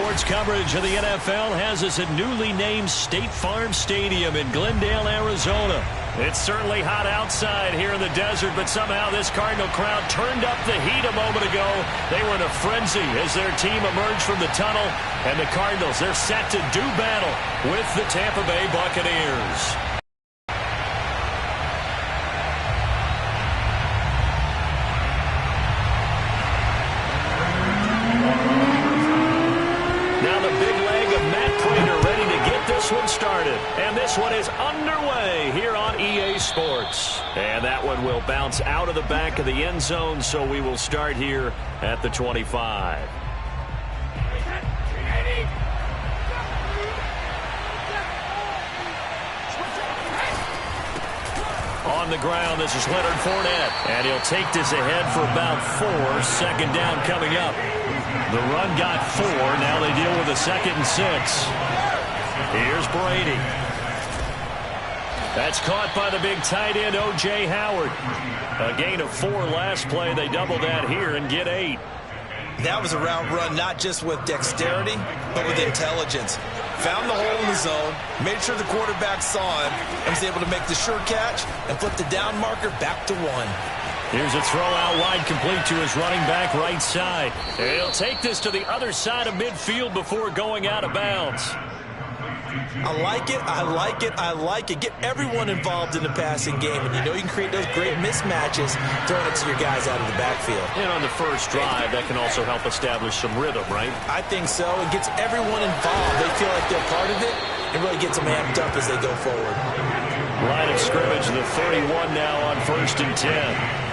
Sports coverage of the NFL has us at newly named State Farm Stadium in Glendale, Arizona. It's certainly hot outside here in the desert, but somehow this Cardinal crowd turned up the heat a moment ago. They were in a frenzy as their team emerged from the tunnel, and the Cardinals, they're set to do battle with the Tampa Bay Buccaneers. Started, and this one is underway here on EA Sports. And that one will bounce out of the back of the end zone, so we will start here at the 25. On the ground, this is Leonard Fournette, and he'll take this ahead for about 4. Second down coming up. The run got 4. Now they deal with a 2nd and 6. Here's Brady. That's caught by the big tight end, O.J. Howard. A gain of 4 last play. They double that here and get 8. That was a route run, not just with dexterity, but with intelligence. Found the hole in the zone, made sure the quarterback saw him, and was able to make the sure catch and flip the down marker back to 1. Here's a throw out wide, complete to his running back right side. He'll take this to the other side of midfield before going out of bounds. I like it, I like it, I like it. Get everyone involved in the passing game, and you know you can create those great mismatches throwing it to your guys out of the backfield. And on the first drive, that can also help establish some rhythm, right? I think so. It gets everyone involved. They feel like they're part of it. It really gets them amped up as they go forward. Line of scrimmage, the 31 now on 1st and 10.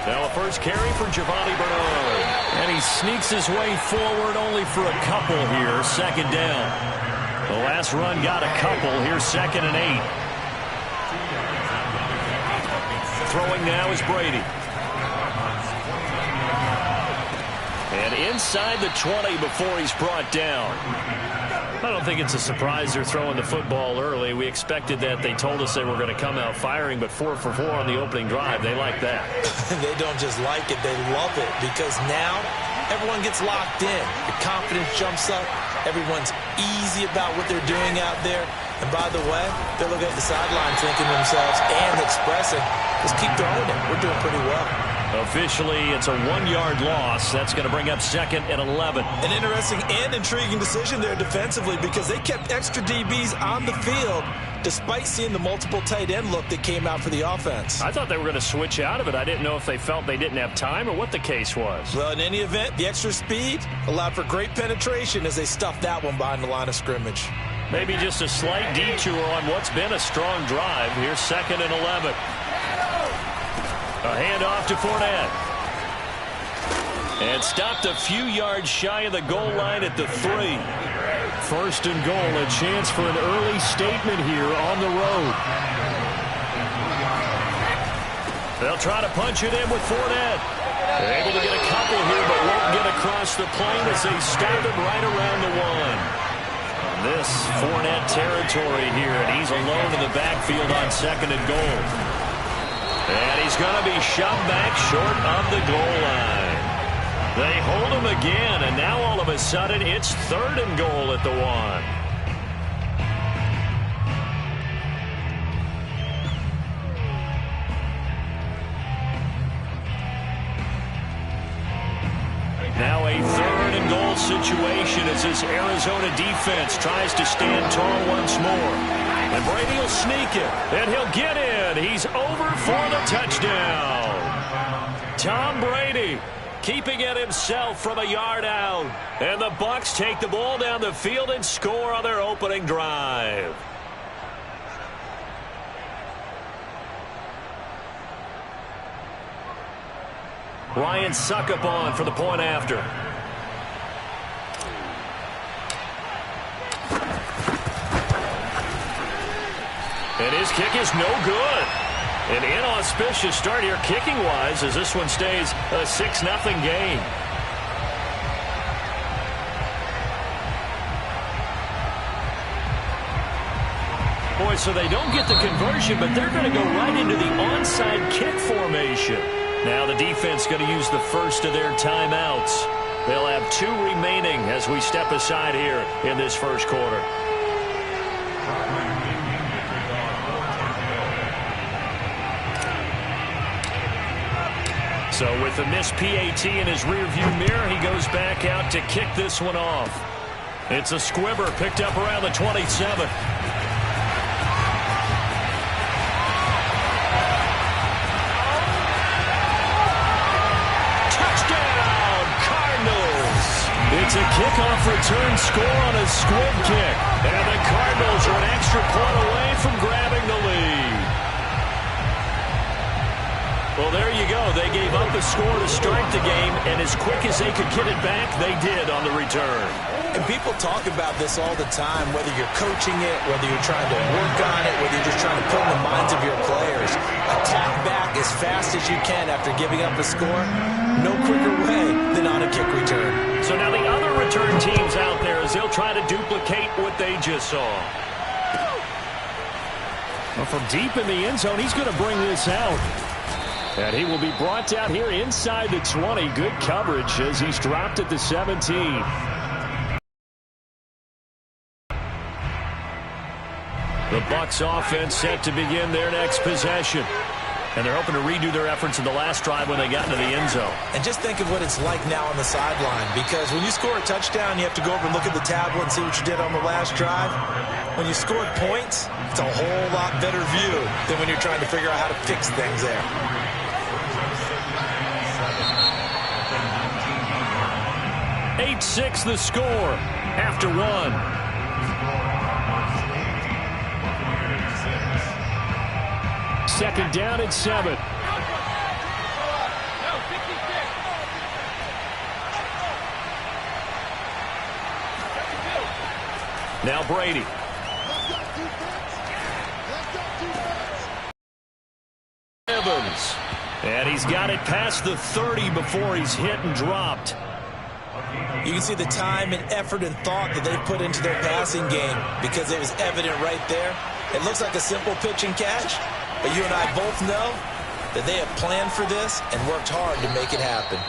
Now a first carry for Giovanni Bernard. And he sneaks his way forward only for a couple here. 2nd down. The last run got a couple. Here's 2nd and 8. Throwing now is Brady. And inside the 20 before he's brought down. I don't think it's a surprise they're throwing the football early. We expected that. They told us they were going to come out firing, but 4 for 4 on the opening drive. They like that. They don't just like it, they love it, because now everyone gets locked in. The confidence jumps up. Everyone's easy about what they're doing out there. And by the way, they're looking at the sideline thinking to themselves and expressing, let's keep throwing it. We're doing pretty well. Officially, it's a 1-yard loss. That's going to bring up 2nd and 11. An interesting and intriguing decision there defensively, because they kept extra DBs on the field despite seeing the multiple tight end look that came out for the offense. I thought they were going to switch out of it. I didn't know if they felt they didn't have time or what the case was. Well, in any event, the extra speed allowed for great penetration as they stuffed that one behind the line of scrimmage. Maybe just a slight detour on what's been a strong drive. Here's 2nd and 11. A handoff to Fournette. And stopped a few yards shy of the goal line at the 3. 1st and goal, a chance for an early statement here on the road. They'll try to punch it in with Fournette. They're able to get a couple here, but won't get across the plane as they stop it right around the 1. This Fournette territory here, and he's alone in the backfield on 2nd and goal. And he's going to be shoved back short of the goal line. They hold him again, and now all of a sudden it's 3rd and goal at the 1. Now a 3rd and goal situation as this Arizona defense tries to stand tall once more. And Brady will sneak it, and he'll get in. He's over for the touchdown. Tom Brady keeping it himself from a yard out. And the Bucs take the ball down the field and score on their opening drive. Ryan Suckup on for the point after. And his kick is no good. An inauspicious start here kicking-wise as this one stays a 6-0 game. Boy, so they don't get the conversion, but they're going to go right into the onside kick formation. Now the defense going to use the first of their timeouts. They'll have 2 remaining as we step aside here in this first quarter. So with the missed PAT in his rearview mirror, he goes back out to kick this one off. It's a squibber picked up around the 27. It's a kickoff return score on a squib kick. And the Cardinals are an extra point away from grabbing the lead. Well, there you go. They gave up a score to start the game, and as quick as they could get it back, they did on the return. And people talk about this all the time, whether you're coaching it, whether you're trying to work on it, whether you're just trying to put in the minds of your players. Attack back as fast as you can after giving up a score. No quicker way than on a kick return. So now the other return teams out there as they'll try to duplicate what they just saw. Well, from deep in the end zone, he's going to bring this out. And he will be brought out here inside the 20. Good coverage as he's dropped at the 17. The Bucs offense set to begin their next possession. And they're hoping to redo their efforts in the last drive when they got into the end zone. And just think of what it's like now on the sideline, because when you score a touchdown, you have to go over and look at the tablet and see what you did on the last drive. When you scored points, it's a whole lot better view than when you're trying to figure out how to fix things there. Eight-6 the score after one. Second down at 7. Now Brady. Evans. And he's got it past the 30 before he's hit and dropped. You can see the time and effort and thought that they put into their passing game because it was evident right there. It looks like a simple pitch and catch, but you and I both know that they have planned for this and worked hard to make it happen.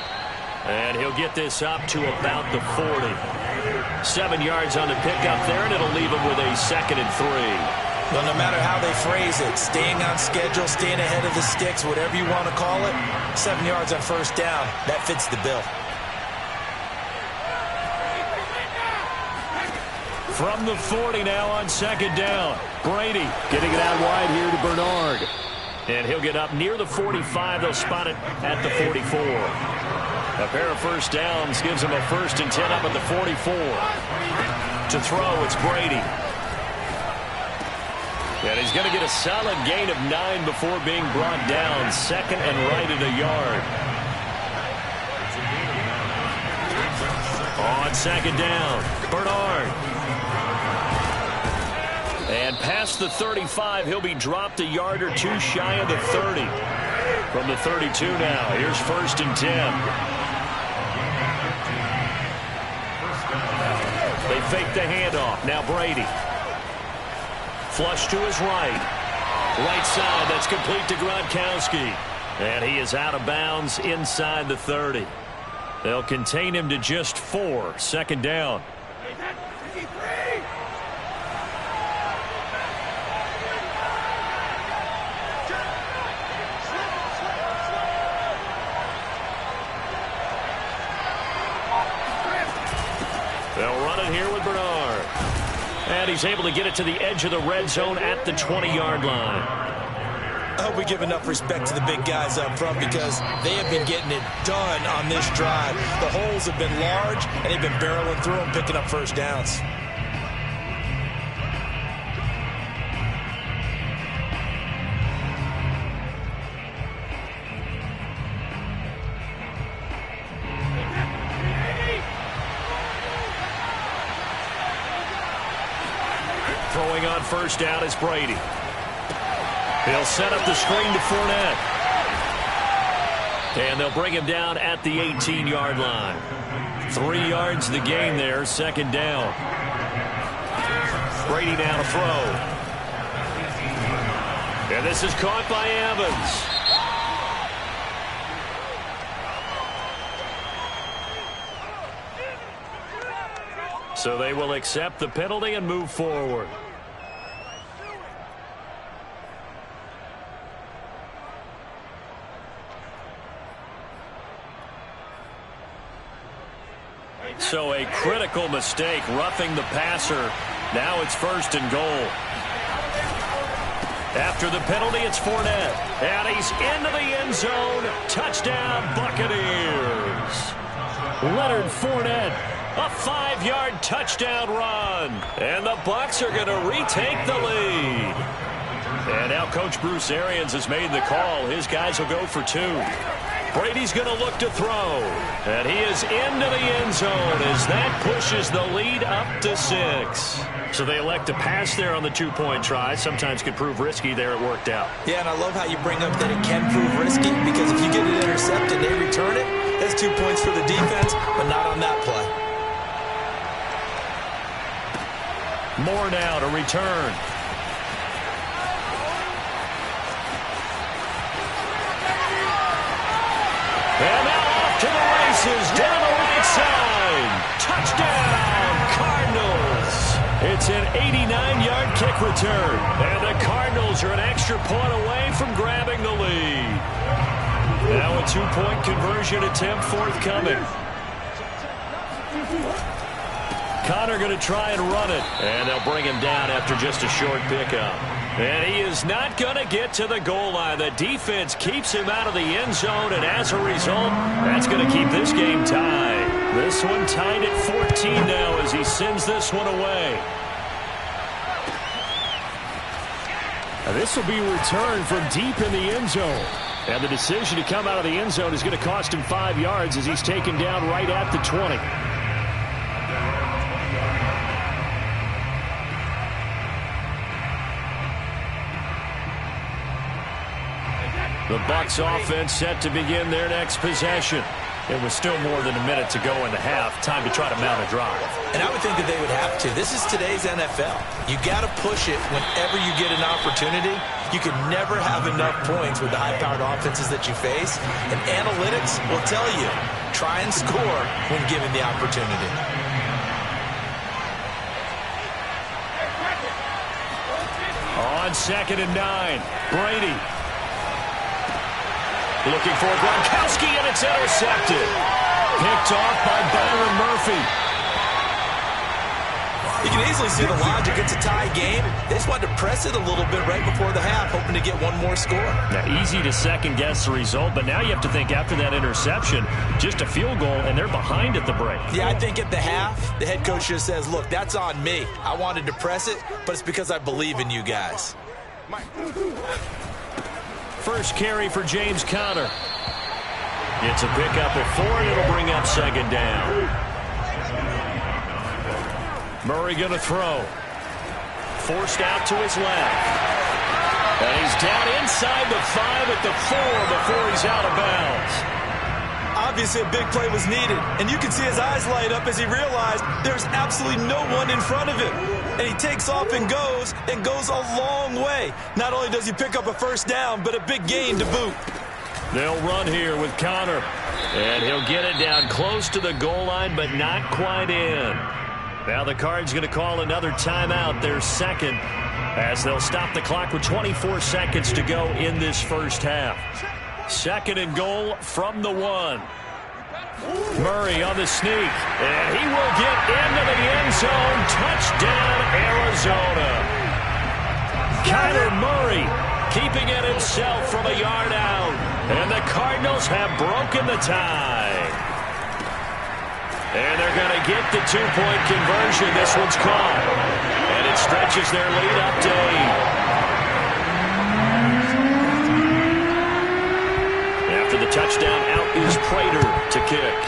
And he'll get this up to about the 40. 7 yards on the pickup there, and it'll leave him with a 2nd and 3. Well, no matter how they phrase it, staying on schedule, staying ahead of the sticks, whatever you want to call it, 7 yards on first down, that fits the bill. From the 40 now on 2nd down. Brady getting it out wide here to Bernard. And he'll get up near the 45. They'll spot it at the 44. A pair of first downs gives him a 1st and 10 up at the 44. To throw, it's Brady. And he's going to get a solid gain of 9 before being brought down. 2nd and right at a yard. On 2nd down, Bernard. And past the 35, he'll be dropped a yard or 2 shy of the 30. From the 32 now, here's 1st and 10. They fake the handoff. Now Brady. Flush to his right. Right side, that's complete to Gronkowski. And he is out of bounds inside the 30. They'll contain him to just 4. 2nd down. They'll run it here with Bernard. And he's able to get it to the edge of the red zone at the 20-yard line. I hope we give enough respect to the big guys up front because they have been getting it done on this drive. The holes have been large, and they've been barreling through them, picking up first downs. Throwing on first down is Brady. He'll set up the screen to Fournette. And they'll bring him down at the 18-yard line. 3 yards the gain there, 2nd down. Brady now to throw. And this is caught by Evans. So they will accept the penalty and move forward. So a critical mistake, roughing the passer. Now it's 1st and goal. After the penalty, it's Fournette. And he's into the end zone. Touchdown, Buccaneers. Leonard Fournette, a 5-yard touchdown run. And the Bucs are going to retake the lead. And now Coach Bruce Arians has made the call. His guys will go for 2. Brady's going to look to throw. And he is into the end zone as that pushes the lead up to 6. So they elect to pass there on the 2-point try. Sometimes could prove risky there. It worked out. Yeah, and I love how you bring up that it can prove risky, because if you get it intercepted and they return it, that's 2 points for the defense, but not on that play. More now to return. And now off to the races, down the right side. Touchdown, Cardinals. It's an 89-yard kick return. And the Cardinals are an extra point away from grabbing the lead. Now a 2-point conversion attempt forthcoming. Connor going to try and run it. And they'll bring him down after just a short pickup. And he is not going to get to the goal line. The defense keeps him out of the end zone, and as a result, that's going to keep this game tied. This one tied at 14 now as he sends this one away. Now this will be returned from deep in the end zone. And the decision to come out of the end zone is going to cost him 5 yards as he's taken down right at the 20. The Bucs offense set to begin their next possession. It was still more than a minute to go in the half. Time to try to mount a drive. And I would think that they would have to. This is today's NFL. You got to push it whenever you get an opportunity. You can never have enough points with the high-powered offenses that you face. And analytics will tell you, try and score when given the opportunity. On 2nd and 9, Brady. Looking for Gronkowski, and it's intercepted. Picked off by Byron Murphy. You can easily see the logic. It's a tie game. They just wanted to press it a little bit right before the half, hoping to get one more score. Now, easy to second-guess the result, but now you have to think after that interception, just a field goal, and they're behind at the break. Yeah, I think at the half, the head coach just says, look, that's on me. I wanted to press it, but it's because I believe in you guys. First carry for James Conner. It's a pickup at 4, and it'll bring up 2nd down. Murray going to throw. Forced out to his left. And he's down inside the 5 at the 4 before he's out of bounds. Obviously, a big play was needed, and you can see his eyes light up as he realized there's absolutely no one in front of him. And he takes off and goes a long way. Not only does he pick up a first down, but a big gain to boot. They'll run here with Conner. And he'll get it down close to the goal line, but not quite in. Now the Cards going to call another timeout, their second, as they'll stop the clock with 24 seconds to go in this first half. 2nd and goal from the 1. Murray on the sneak, and he will get into the end zone. Touchdown, Arizona. Kyler Murray keeping it himself from a yard out, and the Cardinals have broken the tie. And they're going to get the 2-point conversion. This one's caught, and it stretches their lead up to 8. After the touchdown, out is Prater to kick.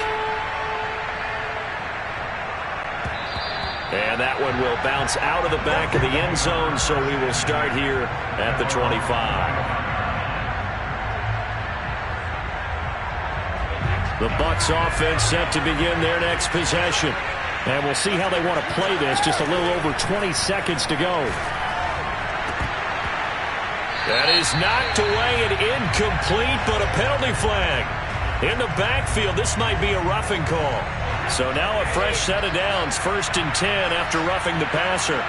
And that one will bounce out of the back of the end zone, so we will start here at the 25. The Bucs offense set to begin their next possession. And we'll see how they want to play this. Just a little over 20 seconds to go. That is knocked away and incomplete, but a penalty flag. In the backfield, this might be a roughing call. So now a fresh set of downs, 1st and 10 after roughing the passer.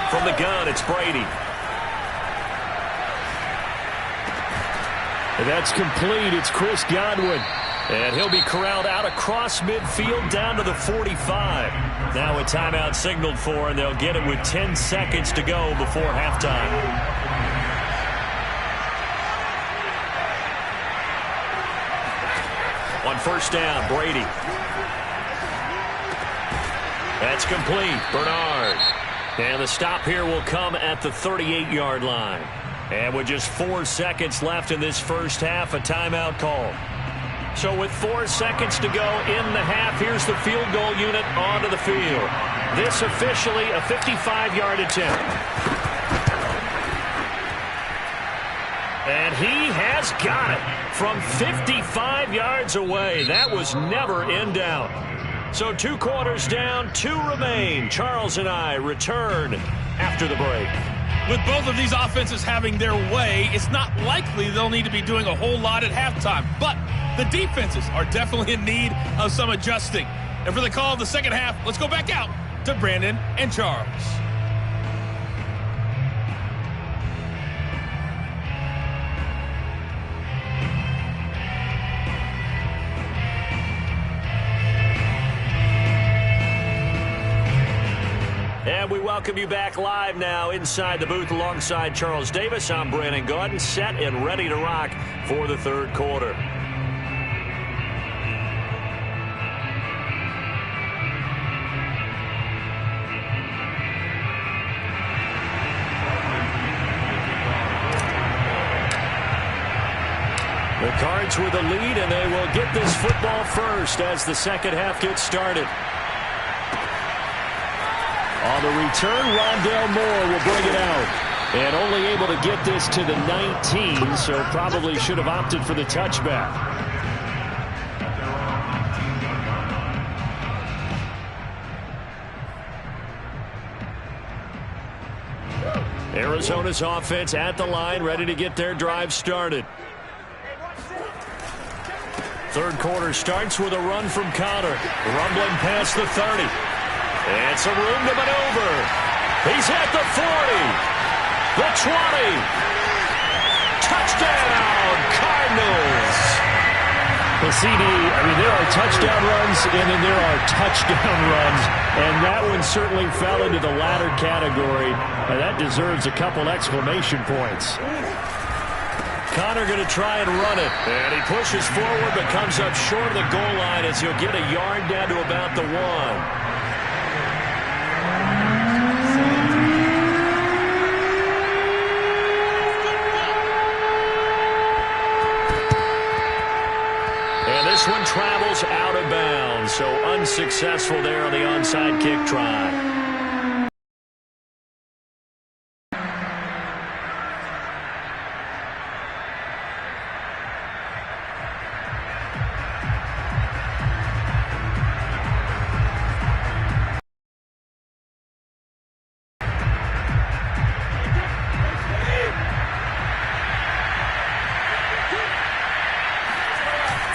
From the gun, it's Brady. And that's complete. It's Chris Godwin. And he'll be corralled out across midfield down to the 45. Now a timeout signaled for, and they'll get it with 10 seconds to go before halftime. On 1st down, Brady. That's complete. Bernard. And the stop here will come at the 38-yard line. And with just 4 seconds left in this first half, a timeout call. So with 4 seconds to go in the half, here's the field goal unit onto the field. This officially a 55-yard attempt. And he has got it from 55 yards away. That was never in doubt. So 2 quarters down, 2 remain. Charles and I return after the break. With both of these offenses having their way, it's not likely they'll need to be doing a whole lot at halftime. But the defenses are definitely in need of some adjusting. And for the call of the second half, let's go back out to Brandon and Charles. And we welcome you back live now inside the booth alongside Charles Davis. I'm Brandon Gaudin, set and ready to rock for the 3rd quarter. The Cards with a lead, and they will get this football first as the second half gets started. On the return, Rondell Moore will bring it out. And only able to get this to the 19, so probably should have opted for the touchback. Arizona's offense at the line, ready to get their drive started. 3rd quarter starts with a run from Connor. Rumbling past the 30. And some room to maneuver. He's at the 40. The 20. Touchdown, Cardinals. Well, CD, I mean, there are touchdown runs, and then there are touchdown runs. And that one certainly fell into the latter category. And that deserves a couple exclamation points. Connor going to try and run it. And he pushes forward but comes up short of the goal line as he'll get a yard down to about the 1. And this one travels out of bounds, so unsuccessful there on the onside kick try.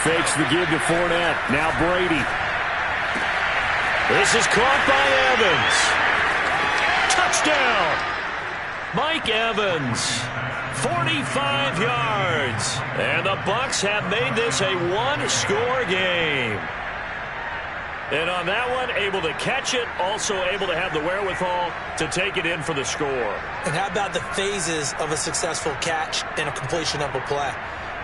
Fakes the give to Fournette. Now Brady. This is caught by Evans. Touchdown! Mike Evans. 45 yards. And the Bucs have made this a one-score game. And on that one, able to catch it, also able to have the wherewithal to take it in for the score. And how about the phases of a successful catch and a completion of a play?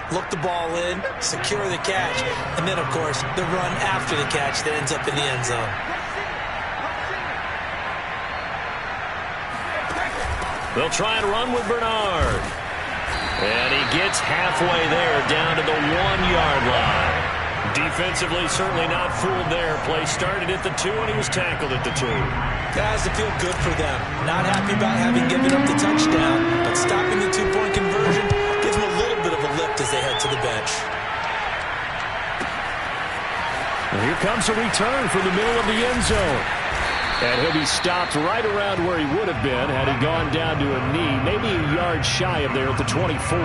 Look the ball in, secure the catch, and then, of course, the run after the catch that ends up in the end zone. They'll try and run with Bernard. And he gets halfway there, down to the 1-yard line. Defensively, certainly not fooled there. Play started at the 2, and he was tackled at the 2. Guys, to feel good for them. Not happy about having given up the touchdown, but stopping the 2-point conversion gives them a little bit of a lift as they head to the bench. And here comes a return from the middle of the end zone. And he'll be stopped right around where he would have been had he gone down to a knee, maybe a yard shy of there at the 24.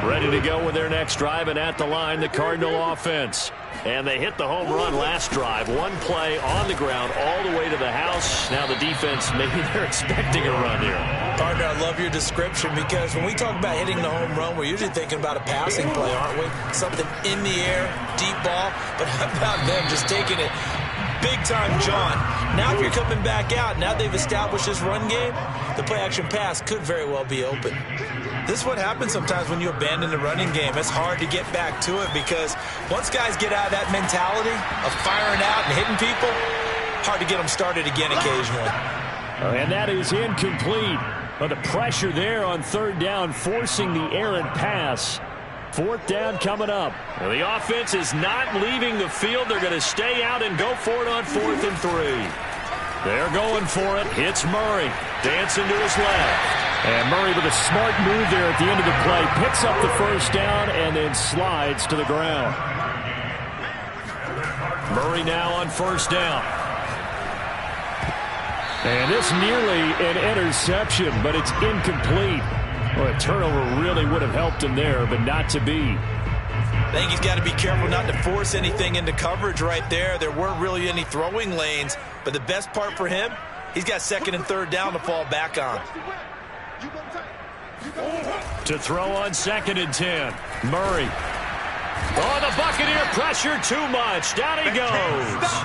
Ready to go with their next drive, and at the line, the Cardinal offense. And they hit the home run last drive. One play on the ground all the way to the house. Now the defense, maybe they're expecting a run here. Partner, I love your description, because when we talk about hitting the home run, we're usually thinking about a passing play, aren't we? Something in the air, deep ball. But how about them just taking it big time, John? Now if you're coming back out, now they've established this run game, the play-action pass could very well be open. This is what happens sometimes when you abandon the running game. It's hard to get back to it, because once guys get out of that mentality of firing out and hitting people, hard to get them started again occasionally. And that is incomplete. But the pressure there on third down, forcing the errant pass. Fourth down coming up. Well, the offense is not leaving the field. They're going to stay out and go for it on 4th and 3. They're going for it. Hits Murray. Dancing to his left. And Murray with a smart move there at the end of the play. Picks up the first down and then slides to the ground. Murray now on 1st down. And this nearly an interception, but it's incomplete. Well, a turnover really would have helped him there, but not to be. I think he's got to be careful not to force anything into coverage right there. There weren't really any throwing lanes, but the best part for him, he's got 2nd and 3rd down to fall back on. To throw on 2nd and 10. Murray. Oh, the Buccaneer pressure too much. Down he goes.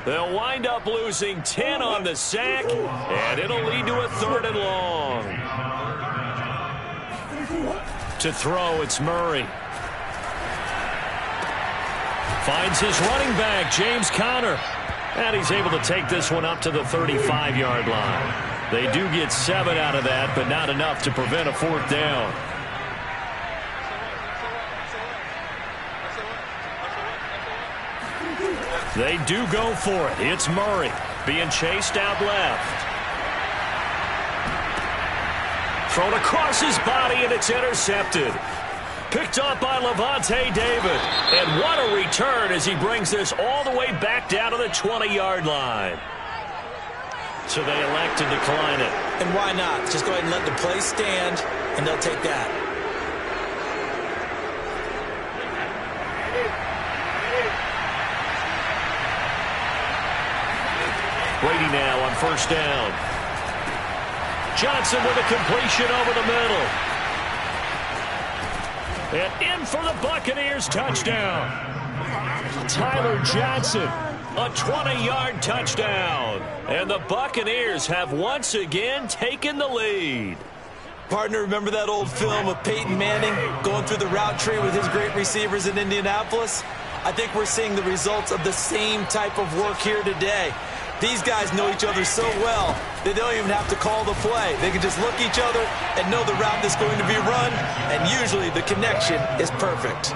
They'll wind up losing 10 on the sack, and it'll lead to a 3rd and long. To throw, it's Murray. Finds his running back, James Conner. And he's able to take this one up to the 35-yard line. They do get 7 out of that, but not enough to prevent a 4th down. They do go for it. It's Murray being chased out left. Thrown across his body, and it's intercepted. Picked up by Levante David. And what a return as he brings this all the way back down to the 20-yard line. So they elect to decline it. And why not? Just go ahead and let the play stand, and they'll take that. Brady now on 1st down. Johnson with a completion over the middle. And in for the Buccaneers, touchdown. Tyler Johnson, a 20-yard touchdown. And the Buccaneers have once again taken the lead. Partner, remember that old film of Peyton Manning going through the route tree with his great receivers in Indianapolis? I think we're seeing the results of the same type of work here today. These guys know each other so well, they don't even have to call the play. They can just look each other and know the route that's going to be run, and usually the connection is perfect.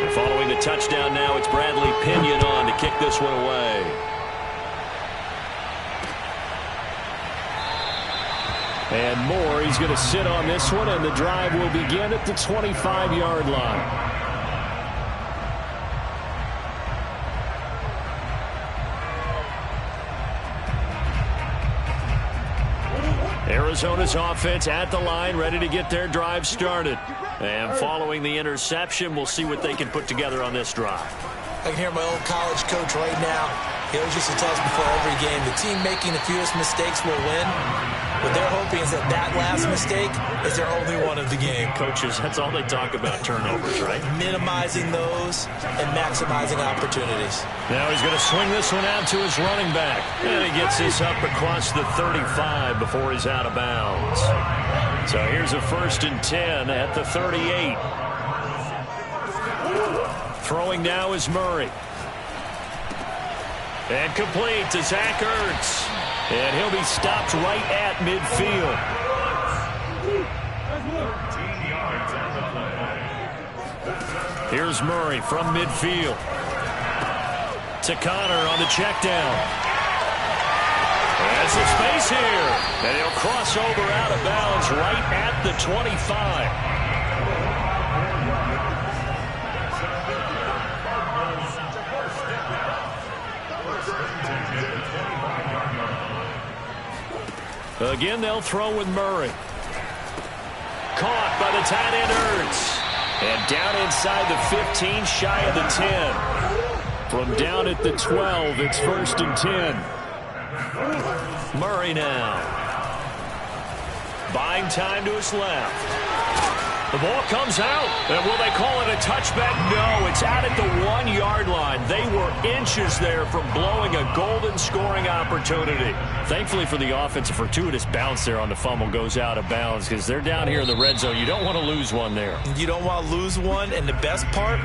And following the touchdown now, it's Bradley Pinion on to kick this one away. And Moore, he's going to sit on this one, and the drive will begin at the 25-yard line. Arizona's offense at the line, ready to get their drive started. And following the interception, we'll see what they can put together on this drive. I can hear my old college coach right now. He always used to tell us before every game, the team making the fewest mistakes will win. What they're hoping is that that last mistake is their only one of the game. Coaches, that's all they talk about, turnovers, right? Minimizing those and maximizing opportunities. Now he's going to swing this one out to his running back. And he gets this up across the 35 before he's out of bounds. So here's a 1st and 10 at the 38. Throwing now is Murray. And complete to Zach Ertz. And he'll be stopped right at midfield. Here's Murray from midfield. To Connor on the check down. Has some space here. And he'll cross over out of bounds right at the 25. Again, they'll throw with Murray. Caught by the tight end Ertz. And down inside the 15, shy of the 10. From down at the 12, it's 1st and 10. Murray now. Buying time to his left. The ball comes out. And will they call it a touchback? No, it's out at the 1-yard line. They were inches there from blowing a golden scoring opportunity. Thankfully for the offense, a fortuitous bounce there on the fumble goes out of bounds because they're down here in the red zone. You don't want to lose one there. You don't want to lose one, and the best part,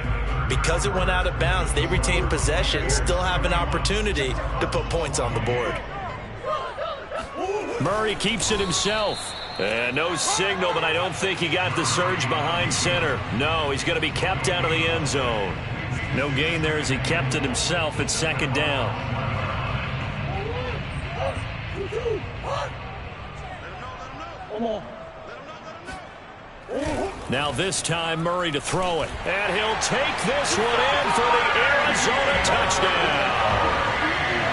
because it went out of bounds, they retained possession, still have an opportunity to put points on the board. Murray keeps it himself. And no signal, but I don't think he got the surge behind center. No, he's going to be kept out of the end zone. No gain there as he kept it himself at 2nd down. Now this time Murray to throw it. And he'll take this one in for the Arizona touchdown.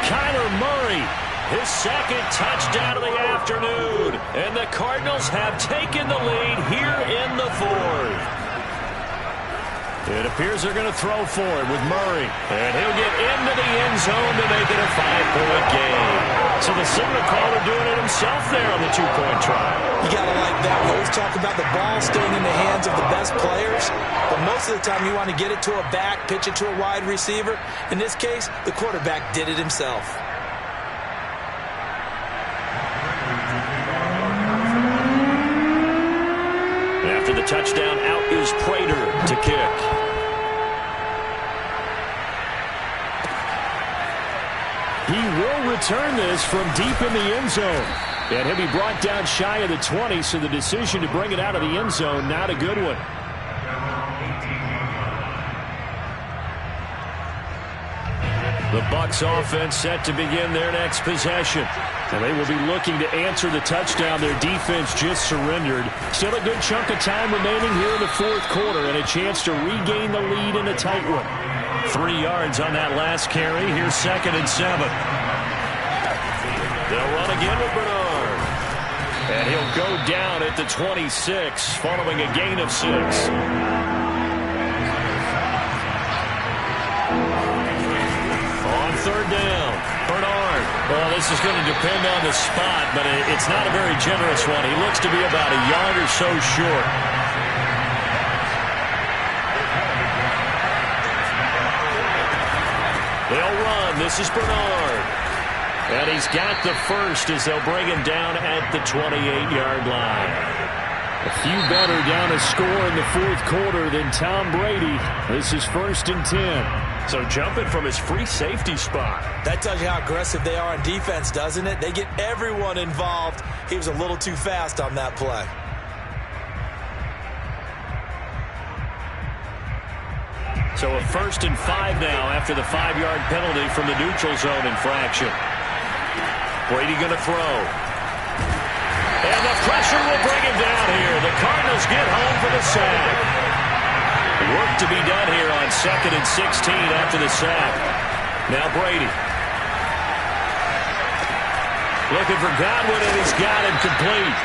Kyler Murray, his 2nd touchdown of the afternoon. And the Cardinals have taken the lead here in the 4th. It appears they're going to throw for it with Murray. And he'll get into the end zone to make it a 5-point game. So the signal caller doing it himself there on the 2-point try. You got to like that. We always talk about the ball staying in the hands of the best players. But most of the time you want to get it to a back, pitch it to a wide receiver. In this case, the quarterback did it himself. After the touchdown, out is Prater to kick. He will return this from deep in the end zone. And he'll be brought down shy of the 20, so the decision to bring it out of the end zone, not a good one. The Bucs offense set to begin their next possession. And they will be looking to answer the touchdown their defense just surrendered. Still a good chunk of time remaining here in the 4th quarter and a chance to regain the lead in a tight one. 3 yards on that last carry. Here's 2nd and 7. They'll run again with Bernard. And he'll go down at the 26 following a gain of 6. On 3rd down, Bernard. Well, this is going to depend on the spot, but it's not a very generous one. He looks to be about a yard or so short. They'll run. This is Bernard. And he's got the first as they'll bring him down at the 28-yard line. A few better down a score in the 4th quarter than Tom Brady. This is 1st and 10. So jumping from his free safety spot. That tells you how aggressive they are on defense, doesn't it? They get everyone involved. He was a little too fast on that play. So a 1st and 5 now after the 5-yard penalty from the neutral zone infraction. Brady going to throw. And the pressure will bring him down here. The Cardinals get home for the sack. Work to be done here on 2nd and 16 after the sack. Now Brady. Looking for Godwin, and he's got him complete.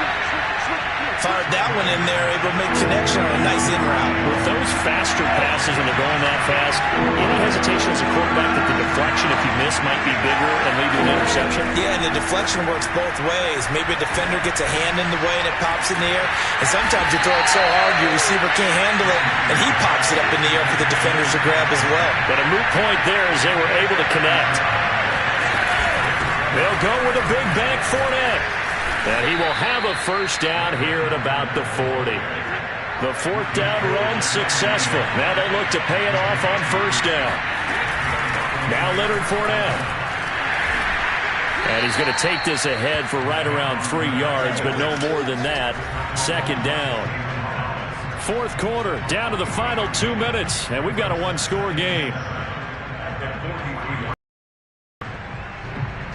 Fired that one in there, able to make connection on a nice in route. With those faster passes when they're going that fast, any hesitation as a quarterback that the deflection, if you miss, might be bigger and lead to an interception? Yeah, and the deflection works both ways. Maybe a defender gets a hand in the way and it pops in the air. And sometimes you throw it so hard your receiver can't handle it, and he pops it up in the air for the defenders to grab as well. But a moot point there as they were able to connect. They'll go with a big bank Fournette. And he will have a first down here at about the 40. The 4th down run successful. Now they look to pay it off on 1st down. Now Leonard Fournette. And he's going to take this ahead for right around 3 yards, but no more than that. 2nd down. 4th quarter, down to the final 2 minutes, and we've got a 1-score game.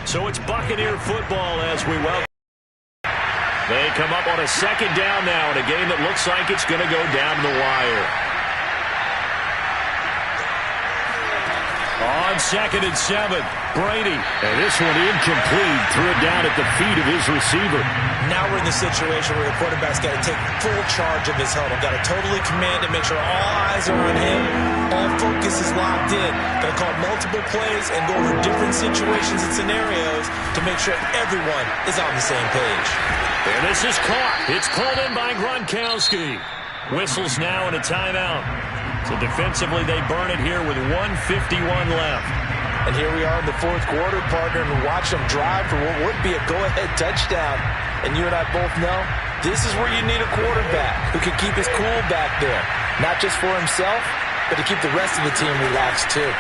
So it's Buccaneer football as we welcome. They come up on a second down now in a game that looks like it's going to go down to the wire. On 2nd and 7, Brady. And this one incomplete. Threw it down at the feet of his receiver. Now we're in the situation where the quarterback's got to take full charge of his huddle. Got to totally command it, make sure all eyes are on him. All focus is locked in. Got to call multiple plays and go over different situations and scenarios to make sure everyone is on the same page. And this is caught. It's called in by Gronkowski. Whistles now in a timeout. So defensively, they burn it here with 1:51 left. And here we are in the fourth quarter, partner, and watch them drive for what would be a go-ahead touchdown. And you and I both know this is where you need a quarterback who can keep his cool back there. Not just for himself, but to keep the rest of the team relaxed too.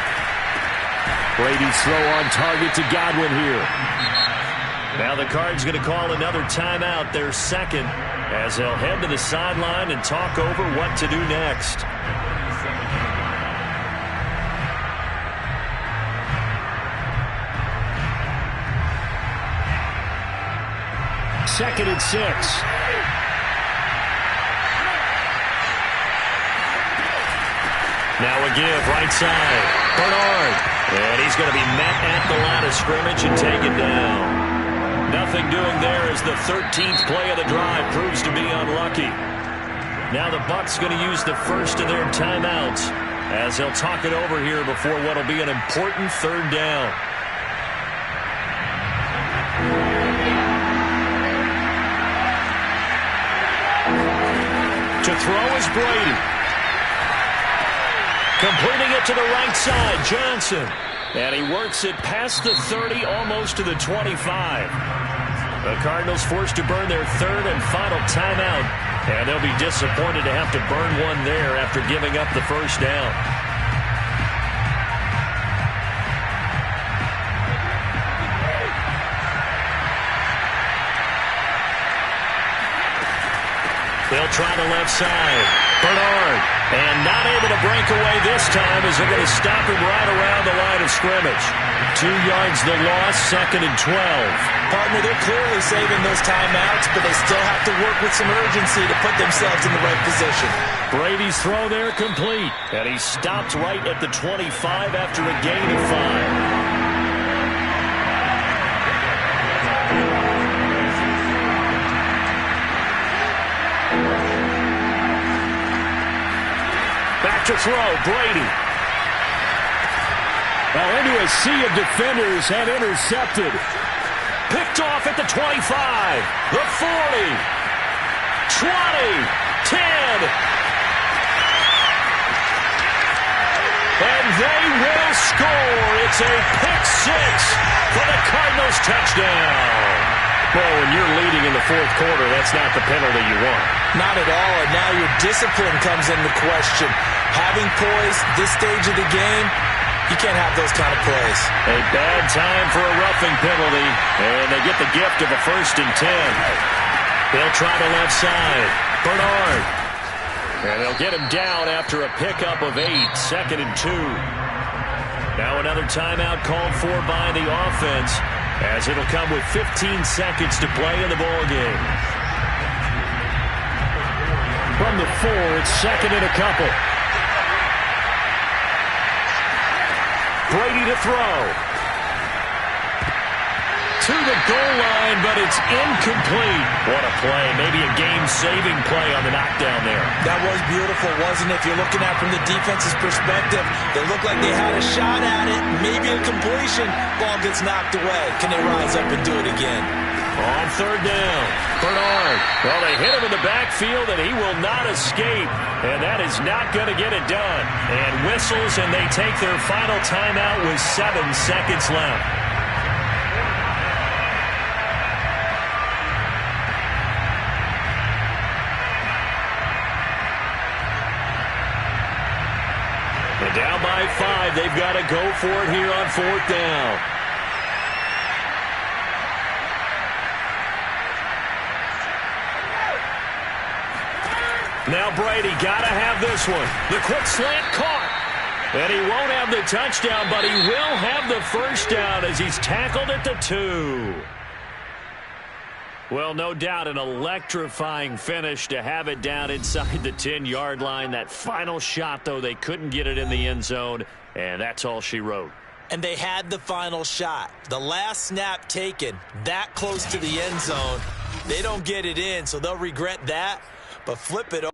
Brady's throw on target to Godwin here. Now the Cards going to call another timeout, their second, as they'll head to the sideline and talk over what to do next. Second and 6. Now a give, right side. Bernard. And he's going to be met at the line of scrimmage and taken down. Nothing doing there as the 13th play of the drive proves to be unlucky. Now the Bucs going to use the first of their timeouts as they'll talk it over here before what will be an important third down. To throw is Brady. Completing it to the right side, Johnson. And he works it past the 30, almost to the 25. The Cardinals forced to burn their third and final timeout. And they'll be disappointed to have to burn one there after giving up the first down. They'll try the left side. Bernard. And not able to break away this time as they're going to stop him right around the line of scrimmage. 2 yards the loss, 2nd and 12. Partner, they're clearly saving those timeouts, but they still have to work with some urgency to put themselves in the right position. Brady's throw there complete. And he stopped right at the 25 after a gain of 5. To throw, Brady. Well, into a sea of defenders and intercepted. Picked off at the 25, the 40, 20, 10. And they will score. It's a pick 6 for the Cardinals touchdown. Well, when you're leading in the fourth quarter, that's not the penalty you want. Not at all, and now your discipline comes into question. Having poise this stage of the game, you can't have those kind of plays. A bad time for a roughing penalty, and they get the gift of a 1st and 10. They'll try the left side. Bernard. And they'll get him down after a pickup of 8, 2nd and 2. Now another timeout called for by the offense, as it'll come with 15 seconds to play in the ballgame. From the 4, it's 2nd and a couple. Brady to throw. To the goal line, but it's incomplete. What a play. Maybe a game-saving play on the knockdown there. That was beautiful, wasn't it? If you're looking at it from the defense's perspective, they look like they had a shot at it. Maybe a completion. Ball gets knocked away. Can they rise up and do it again? On 3rd down, Bernard. Well, they hit him in the backfield, and he will not escape. And that is not going to get it done. And whistles, and they take their final timeout with 7 seconds left. And down by 5, they've got to go for it here on 4th down. Now Brady got to have this one. The quick slant caught. And he won't have the touchdown, but he will have the first down as he's tackled at the 2. Well, no doubt an electrifying finish to have it down inside the 10-yard line. That final shot, though, they couldn't get it in the end zone, and that's all she wrote. And they had the final shot. The last snap taken that close to the end zone. They don't get it in, so they'll regret that, but flip it over.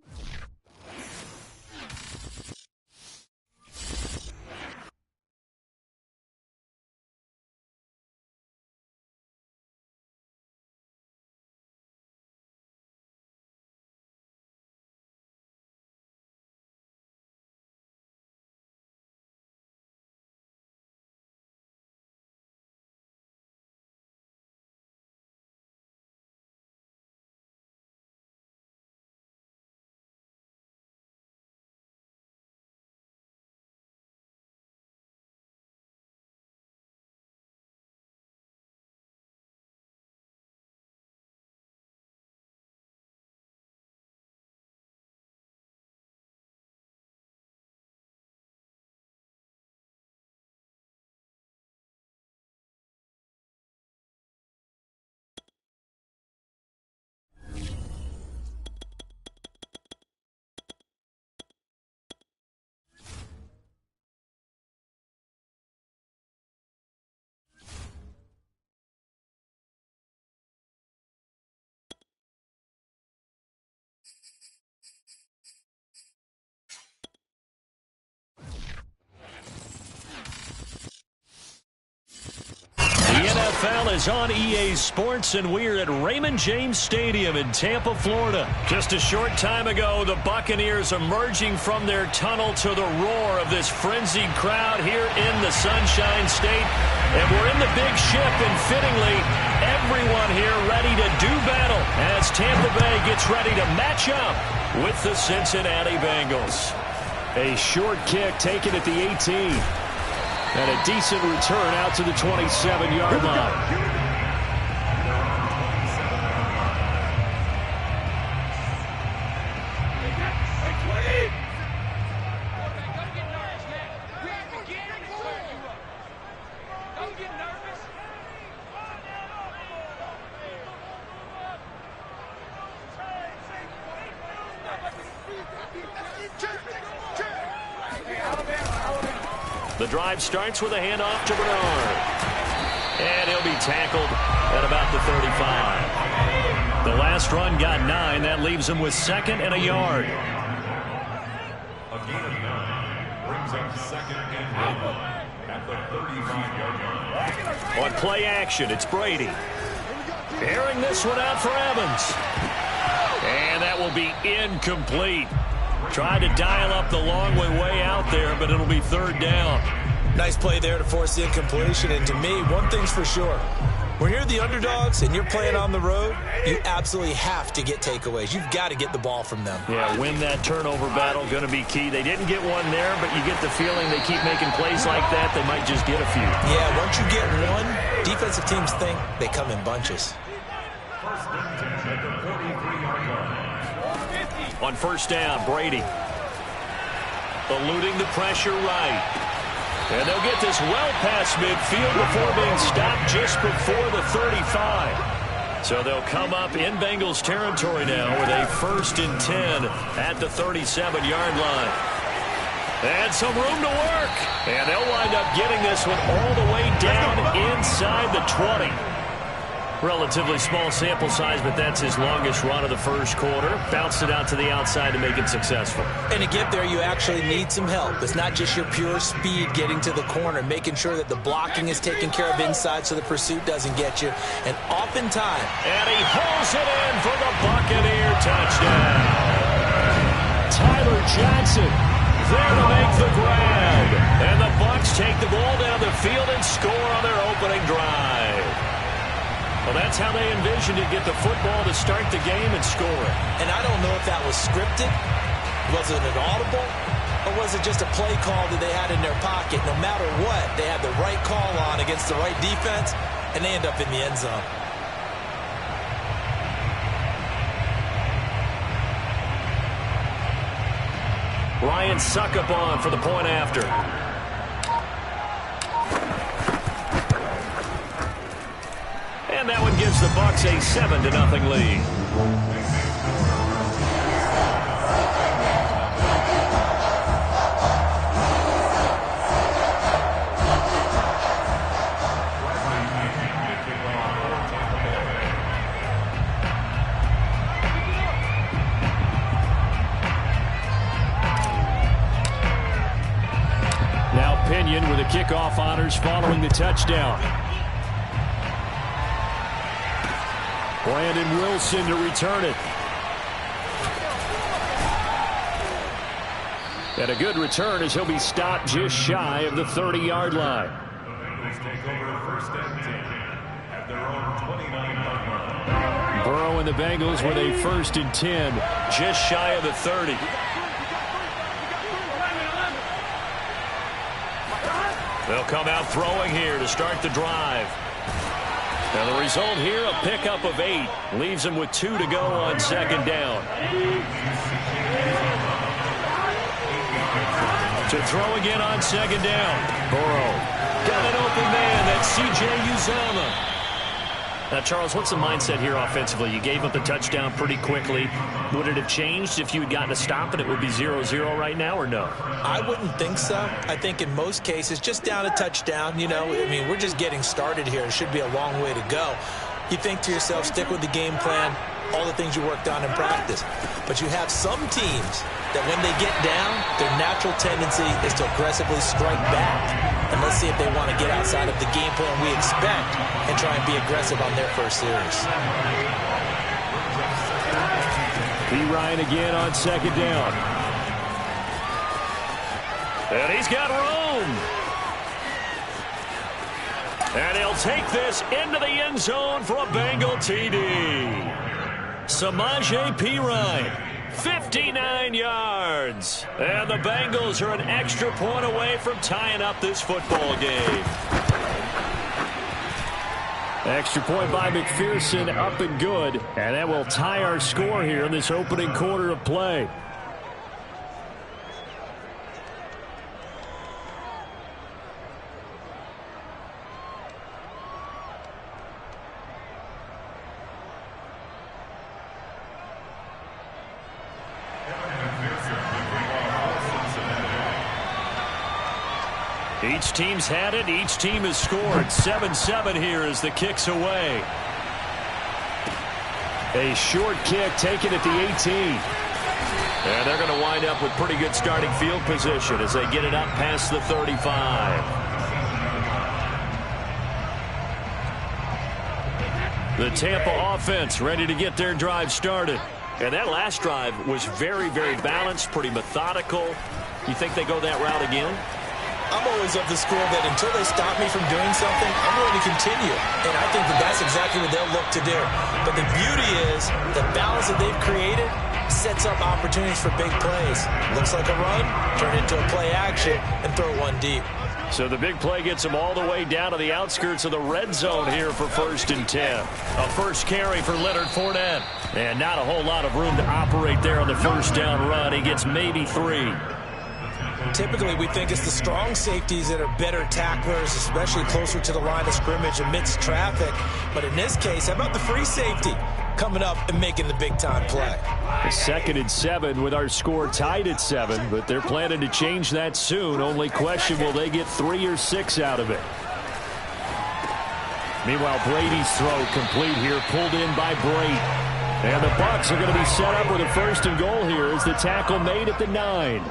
The NFL is on EA Sports, and we're at Raymond James Stadium in Tampa, Florida. Just a short time ago, the Buccaneers emerging from their tunnel to the roar of this frenzied crowd here in the Sunshine State. And we're in the big ship, and fittingly, everyone here ready to do battle as Tampa Bay gets ready to match up with the Cincinnati Bengals. A short kick taken at the 18. And a decent return out to the 27-yard line. The drive starts with a handoff to Bernard. And he'll be tackled at about the 35. The last run got 9. That leaves him with 2nd and a yard. A gain of 9 brings up 2nd and 1 at the 35-yard line. On play action, it's Brady. Airing this one out for Evans. And that will be incomplete. Tried to dial up the long way out there, but it'll be 3rd down. Nice play there to force the incompletion. And to me, one thing's for sure. When you're the underdogs and you're playing on the road, you absolutely have to get takeaways. You've got to get the ball from them. Yeah, win that turnover battle, going to be key. They didn't get one there, but you get the feeling they keep making plays like that, they might just get a few. Yeah, once you get one, defensive teams think they come in bunches. First and 10 at the 43-yard line. On first down, Brady eluding the pressure right. And they'll get this well past midfield before being stopped just before the 35. So they'll come up in Bengals territory now with a 1st and 10 at the 37-yard line. And some room to work. And they'll wind up getting this one all the way down inside the 20. Relatively small sample size, but that's his longest run of the first quarter. Bounced it out to the outside to make it successful. And to get there, you actually need some help. It's not just your pure speed getting to the corner, making sure that the blocking is taken care of inside so the pursuit doesn't get you. And oftentimes... And he pulls it in for the Buccaneer touchdown. Tyler Johnson there to make the grab. And the Bucs take the ball down the field and score on their opening drive. Well, that's how they envisioned it, get the football to start the game and score it. And I don't know if that was scripted, was it an audible, or was it just a play call that they had in their pocket? No matter what, they had the right call on against the right defense, and they end up in the end zone. Ryan Suckup on for the point after. And that one gives the Bucs a 7-0 lead. Pinion with the kickoff honors following the touchdown. Brandon Wilson to return it. And a good return as he'll be stopped just shy of the 30-yard line. The Bengals take over first and 10 at their own 29-yard line. Burrow and the Bengals with a first and 10. Just shy of the 30. They'll come out throwing here to start the drive. Now the result here, a pickup of 8. Leaves them with 2 to go on second down. To throw again on second down. Burrow. Got an open man. That's C.J. Uzomah. Now, Charles, what's the mindset here offensively? You gave up the touchdown pretty quickly. Would it have changed if you had gotten a stop and it would be 0-0 right now, or no? I wouldn't think so. I think in most cases, just down a touchdown, you know, I mean, we're just getting started here. It should be a long way to go. You think to yourself, stick with the game plan, all the things you worked on in practice. But you have some teams that when they get down, their natural tendency is to aggressively strike back. And let's see if they want to get outside of the game plan we expect and try and be aggressive on their first series. B. Ryan again on second down. And he's got room. And he'll take this into the end zone for a Bengal TD. Samaje Perine, 59 yards. And the Bengals are an extra point away from tying up this football game. Extra point by McPherson, up and good. And that will tie our score here in this opening quarter of play. Each team's had it. Each team has scored. 7-7 here as the kick's away. A short kick taken at the 18. And they're going to wind up with pretty good starting field position as they get it up past the 35. The Tampa offense ready to get their drive started. And that last drive was very, very balanced, pretty methodical. You think they go that route again? I'm always of the school that until they stop me from doing something, I'm going to continue. And I think that that's exactly what they'll look to do. But the beauty is the balance that they've created sets up opportunities for big plays. Looks like a run, turn into a play action, and throw one deep. So the big play gets them all the way down to the outskirts of the red zone here for first and 10. A first carry for Leonard Fournette. And not a whole lot of room to operate there on the first down run. He gets maybe 3. Typically, we think it's the strong safeties that are better tacklers, especially closer to the line of scrimmage amidst traffic. But in this case, how about the free safety coming up and making the big-time play? A 2nd and 7 with our score tied at 7, but they're planning to change that soon. Only question, will they get 3 or 6 out of it? Meanwhile, Brady's throw complete here, pulled in by Brady. And the Bucs are going to be set up with a first and goal here as the tackle made at the 9.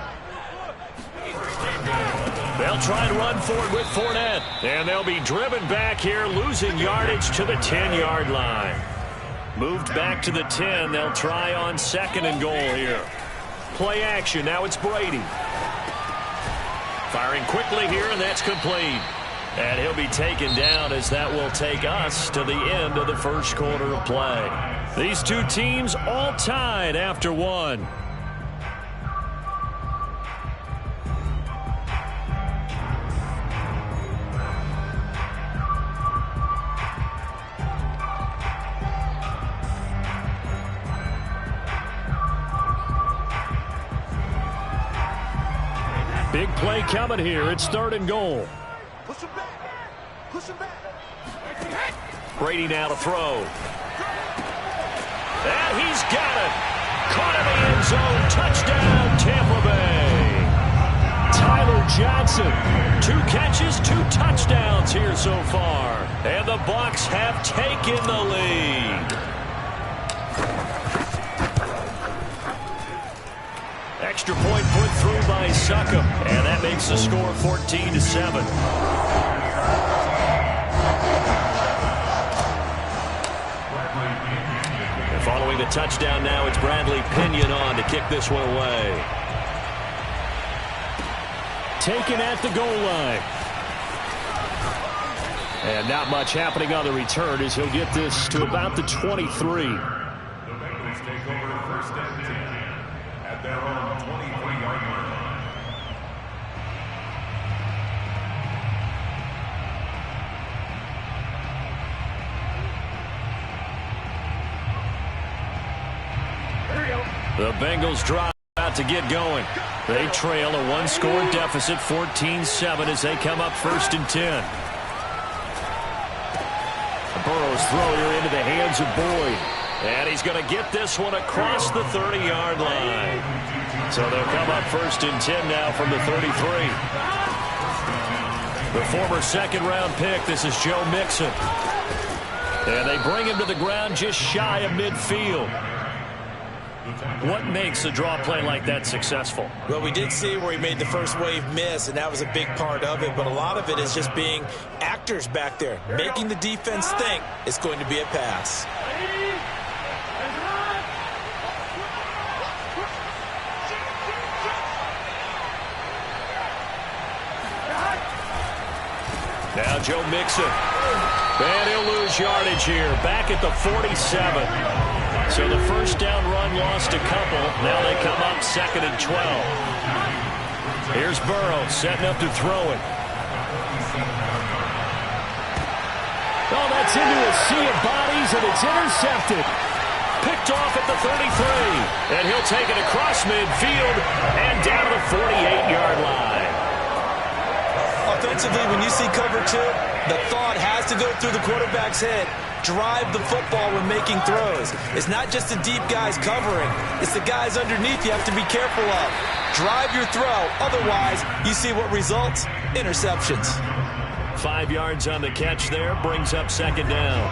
They'll try and run forward with Fournette. And they'll be driven back here, losing yardage to the 10-yard line. Moved back to the 10. They'll try on 2nd and goal here. Play action. Now it's Brady. Firing quickly here, and that's complete. And he'll be taken down as that will take us to the end of the first quarter of play. These two teams all tied after 1. Big play coming here. It's 3rd and goal. Push him back. Push him back. Brady now to throw. And he's got it. Caught in the end zone. Touchdown, Tampa Bay. Tyler Johnson. 2 catches, 2 touchdowns here so far. And the Bucs have taken the lead. Extra point put through by Succop. And that makes the score 14-7. And following the touchdown now, it's Bradley Pinion on to kick this one away. Taken at the goal line. And not much happening on the return as he'll get this to about the 23. The Bengals take over 1st and 10 at their own 23-yard line. The Bengals drive out to get going. They trail a 1-score deficit, 14-7, as they come up 1st and 10. Burrow's throw here into the hands of Boyd. And he's going to get this one across the 30-yard line. So they'll come up 1st and 10 now from the 33. The former 2nd-round pick, this is Joe Mixon. And they bring him to the ground just shy of midfield. What makes a draw play like that successful? Well, we did see where he made the first wave miss, and that was a big part of it. But a lot of it is just being actors back there, making the defense think it's going to be a pass. Now Joe Mixon. And he'll lose yardage here. Back at the 47. So the 1st down run lost a couple. Now they come up 2nd and 12. Here's Burrow setting up to throw it. Oh, that's into a sea of bodies, and it's intercepted. Picked off at the 33. And he'll take it across midfield and down to the 48-yard line. Offensively, when you see cover 2, the thought has to go through the quarterback's head. Drive the football when making throws. It's not just the deep guys covering. It's the guys underneath you have to be careful of. Drive your throw. Otherwise, you see what results? Interceptions. 5 yards on the catch there. Brings up 2nd down.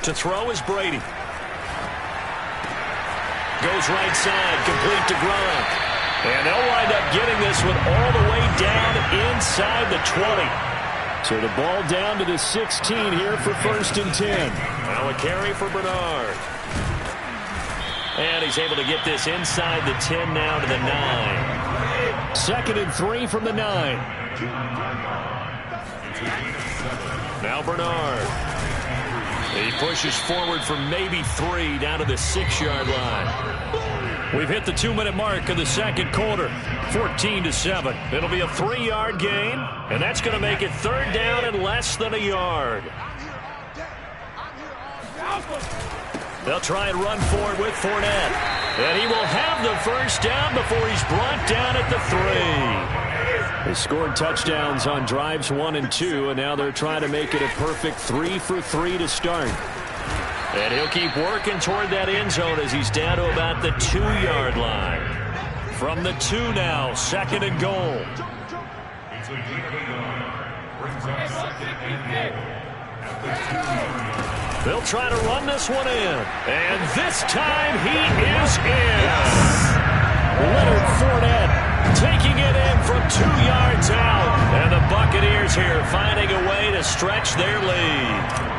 To throw is Brady. Goes right side, complete to Gronk. And they'll wind up getting this one all the way down inside the 20. So the ball down to the 16 here for 1st and 10. Now a carry for Bernard. And he's able to get this inside the 10 now to the 9. 2nd and 3 from the 9. Now Bernard. He pushes forward for maybe 3 down to the 6-yard line. We've hit the 2-minute mark of the 2nd quarter. 14-7. It'll be a 3-yard gain, and that's going to make it 3rd down and less than a yard. They'll try and run forward with Fournette. And he will have the 1st down before he's brought down at the 3. They scored touchdowns on drives 1 and 2, and now they're trying to make it a perfect 3 for 3 to start. And he'll keep working toward that end zone as he's down to about the 2-yard line. From the 2 now, 2nd and goal. It's a gain of a yard. Brings up 2nd and goal at the 2-yard line. They'll try to run this one in. And this time he is in. Leonard Fournette taking it in from 2 yards out. And the Buccaneers here finding a way to stretch their lead.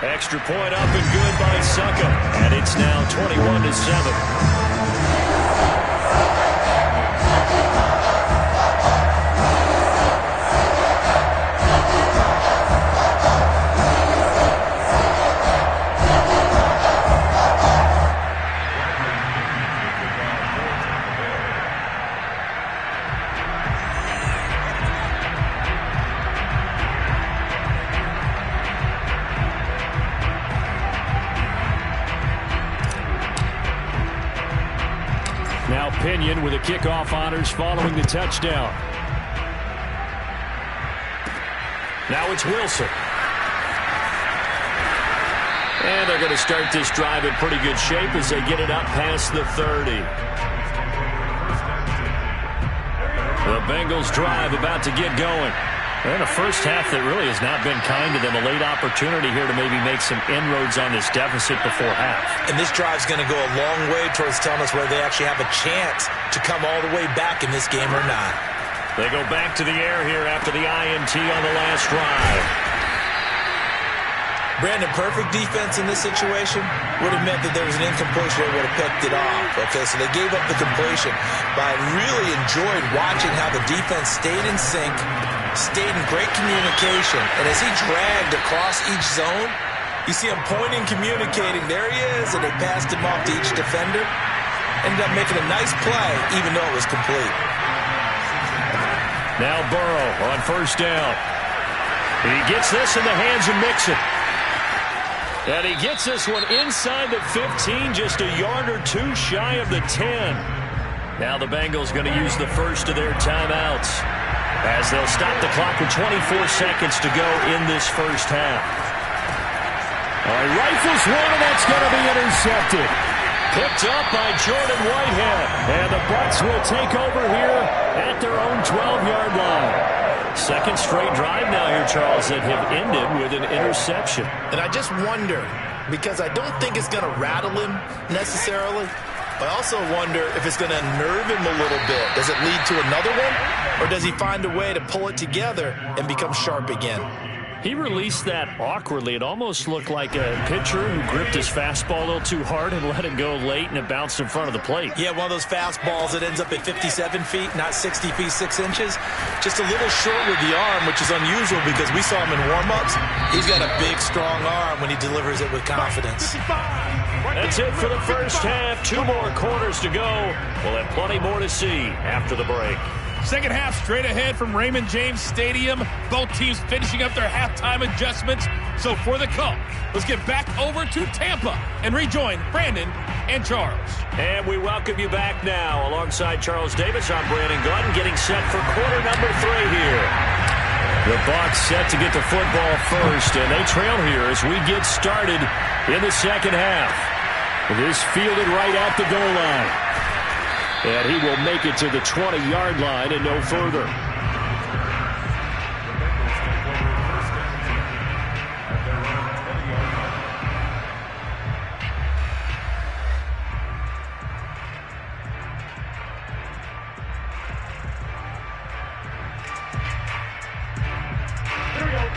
Extra point up and good by Succop. And it's now 21-7. opinion with the kickoff honors following the touchdown. Now it's Wilson. And they're going to start this drive in pretty good shape as they get it up past the 30. The Bengals drive about to get going. And a first half that really has not been kind to them. A late opportunity here to maybe make some inroads on this deficit before half. And this drive's going to go a long way towards telling us whether they actually have a chance to come all the way back in this game or not. They go back to the air here after the INT on the last drive. Brandon, perfect defense in this situation would have meant that there was an incompletion. They would have picked it off. Okay, so they gave up the completion. But I really enjoyed watching how the defense stayed in sync, stayed in great communication. And as he dragged across each zone, you see him pointing, communicating. There he is, and they passed him off to each defender. Ended up making a nice play, even though it was complete. Now Burrow on first down. He gets this in the hands of Mixon. And he gets this one inside the 15, just a yard or two shy of the 10. Now the Bengals going to use the first of their timeouts as they'll stop the clock with 24 seconds to go in this first half. All right, rifles one, and that's going to be intercepted. Picked up by Jordan Whitehead. And the Bucs will take over here at their own 12-yard line. Second straight drive now here, Charles, that have ended with an interception. And I just wonder, because I don't think it's going to rattle him necessarily, I also wonder if it's going to unnerve him a little bit. Does it lead to another one, or does he find a way to pull it together and become sharp again? He released that awkwardly. It almost looked like a pitcher who gripped his fastball a little too hard and let it go late, and it bounced in front of the plate. Yeah, one of those fastballs that ends up at 57 feet, not 60 feet, 6 inches. Just a little short with the arm, which is unusual because we saw him in warm-ups. He's got a big, strong arm when he delivers it with confidence. That's it for the first half. 2 more quarters to go. We'll have plenty more to see after the break. Second half straight ahead from Raymond James Stadium. Both teams finishing up their halftime adjustments. So for the call, let's get back over to Tampa and rejoin Brandon and Charles. And we welcome you back now. Alongside Charles Davis, I'm Brandon Gunn, getting set for quarter number 3 here. The Bucs set to get the football first, and they trail here as we get started in the second half. It is fielded right at the goal line. And he will make it to the 20-yard line and no further.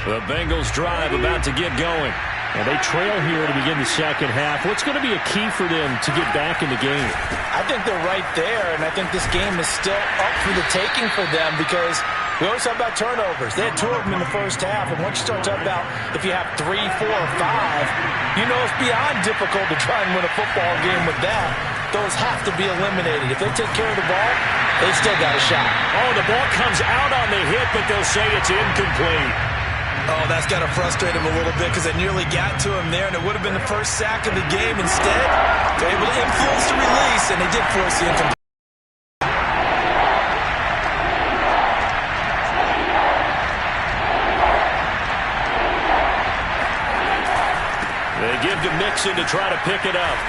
The Bengals drive about to get going. And they trail here to begin the second half. What's going to be a key for them to get back in the game? I think they're right there, and I think this game is still up for the taking for them because we always talk about turnovers. They had 2 of them in the first half, and once you start talking about if you have 3, 4, or 5, you know it's beyond difficult to try and win a football game with that. Those have to be eliminated. If they take care of the ball, they still got a shot. Oh, the ball comes out on the hit, but they'll say it's incomplete. Oh, that's got to frustrate him a little bit because they nearly got to him there, and it would have been the first sack of the game. Instead, they're able to influence the release, and they did force the incomplete. They give to Mixon to try to pick it up.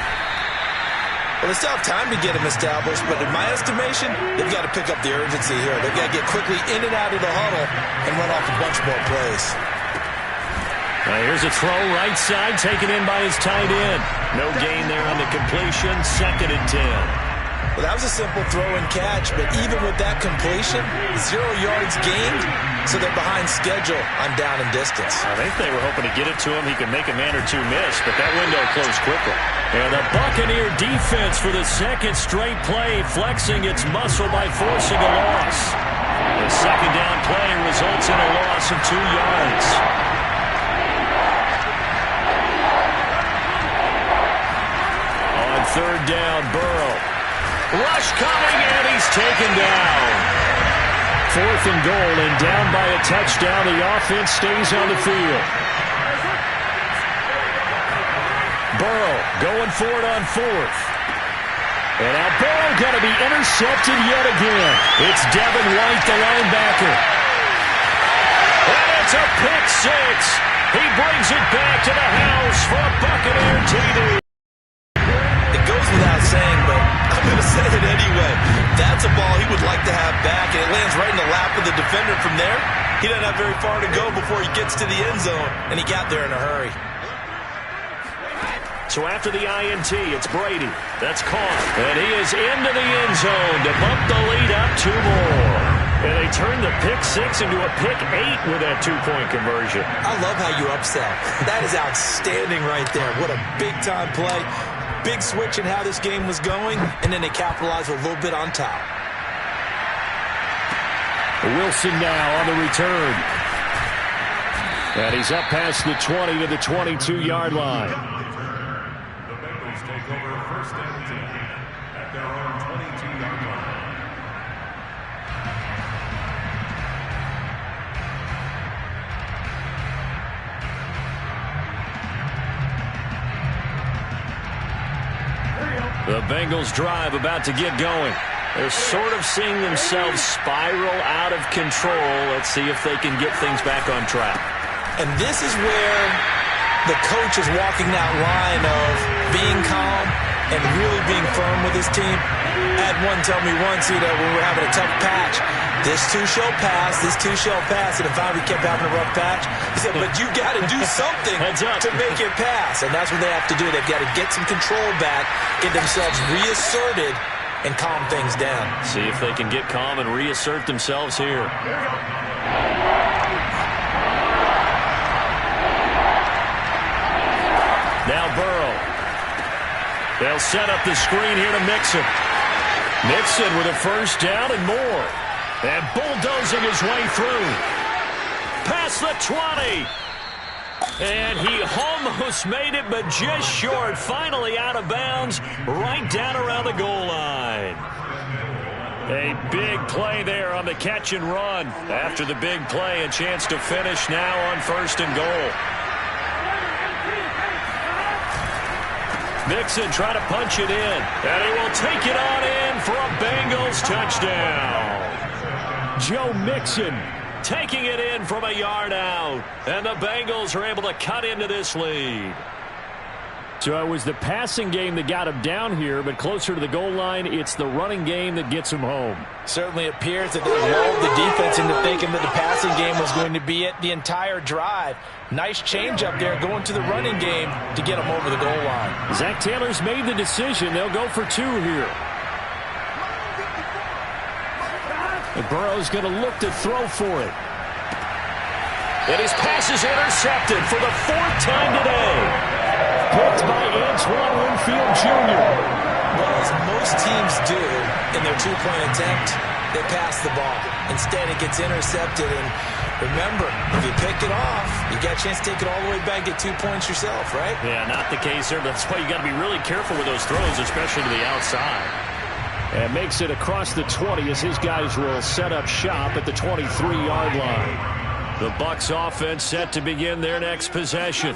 Well, they still have time to get him established, but in my estimation, they've got to pick up the urgency here. They've got to get quickly in and out of the huddle and run off a bunch more plays. Now here's a throw right side taken in by his tight end. No gain there on the completion. 2nd and 10. Well, that was a simple throw and catch, but even with that completion, 0 yards gained, so they're behind schedule on down and distance. I think they were hoping to get it to him. He could make a man or 2 miss, but that window closed quickly. And the Buccaneer defense for the 2nd straight play, flexing its muscle by forcing a loss. The 2nd down play results in a loss of 2 yards. On 3rd down, Burrow. Rush coming, and he's taken down. 4th and goal, and down by a touchdown. The offense stays on the field. Burrow going for it on 4th. And now ball going to be intercepted yet again. It's Devin White, the linebacker. And it's a pick six. He brings it back to the house for a Buccaneer TD. It goes without saying, but I'm going to say it anyway. That's a ball he would like to have back, and it lands right in the lap of the defender. From there, he doesn't have very far to go before he gets to the end zone, and he got there in a hurry. So after the INT, it's Brady. That's caught. And he is into the end zone to bump the lead up 2 more. And they turn the pick six into a pick 8 with that 2-point conversion. I love how you upsell. That is outstanding right there. What a big-time play. Big switch in how this game was going, and then they capitalize a little bit on top. Wilson now on the return. And he's up past the 20 to the 22-yard line. Take over first and 10 at their own 22-yard line. The Bengals drive about to get going. They're sort of seeing themselves spiral out of control. Let's see if they can get things back on track. And this is where the coach is walking that line of being calm and really being firm with his team. I had one tell me once, when we were having a tough patch, this too shall pass, this too shall pass. And if we kept having a rough patch, he said, but you got to do something to make it pass. And that's what they have to do. They've got to get some control back, get themselves reasserted, and calm things down. See if they can get calm and reassert themselves here. Now Burrow. They'll set up the screen here to Mixon. Mixon with a first down and more. And bulldozing his way through. Past the 20. And he almost made it, but just short. Finally out of bounds, right down around the goal line. A big play there on the catch and run. After the big play, a chance to finish now on first and goal. Mixon trying to punch it in. And he will take it on in for a Bengals touchdown. Joe Mixon taking it in from a yard out. And the Bengals are able to cut into this lead. So it was the passing game that got him down here, but closer to the goal line, it's the running game that gets him home. Certainly appears that they lulled the defense into thinking that the passing game was going to be it the entire drive. Nice change up there going to the running game to get them over the goal line. Zach Taylor's made the decision. They'll go for 2 here. And Burrow's going to look to throw for it. And his pass is intercepted for the 4th time today. Picked by Antoine Winfield Jr. Well, as most teams do in their 2-point attempt, they pass the ball. Instead, it gets intercepted. And remember, if you pick it off, you got a chance to take it all the way back, get 2 points yourself, right? Yeah, not the case there. That's why you got to be really careful with those throws, especially to the outside. And makes it across the 20 as his guys will set up shop at the 23-yard line. The Bucs offense set to begin their next possession.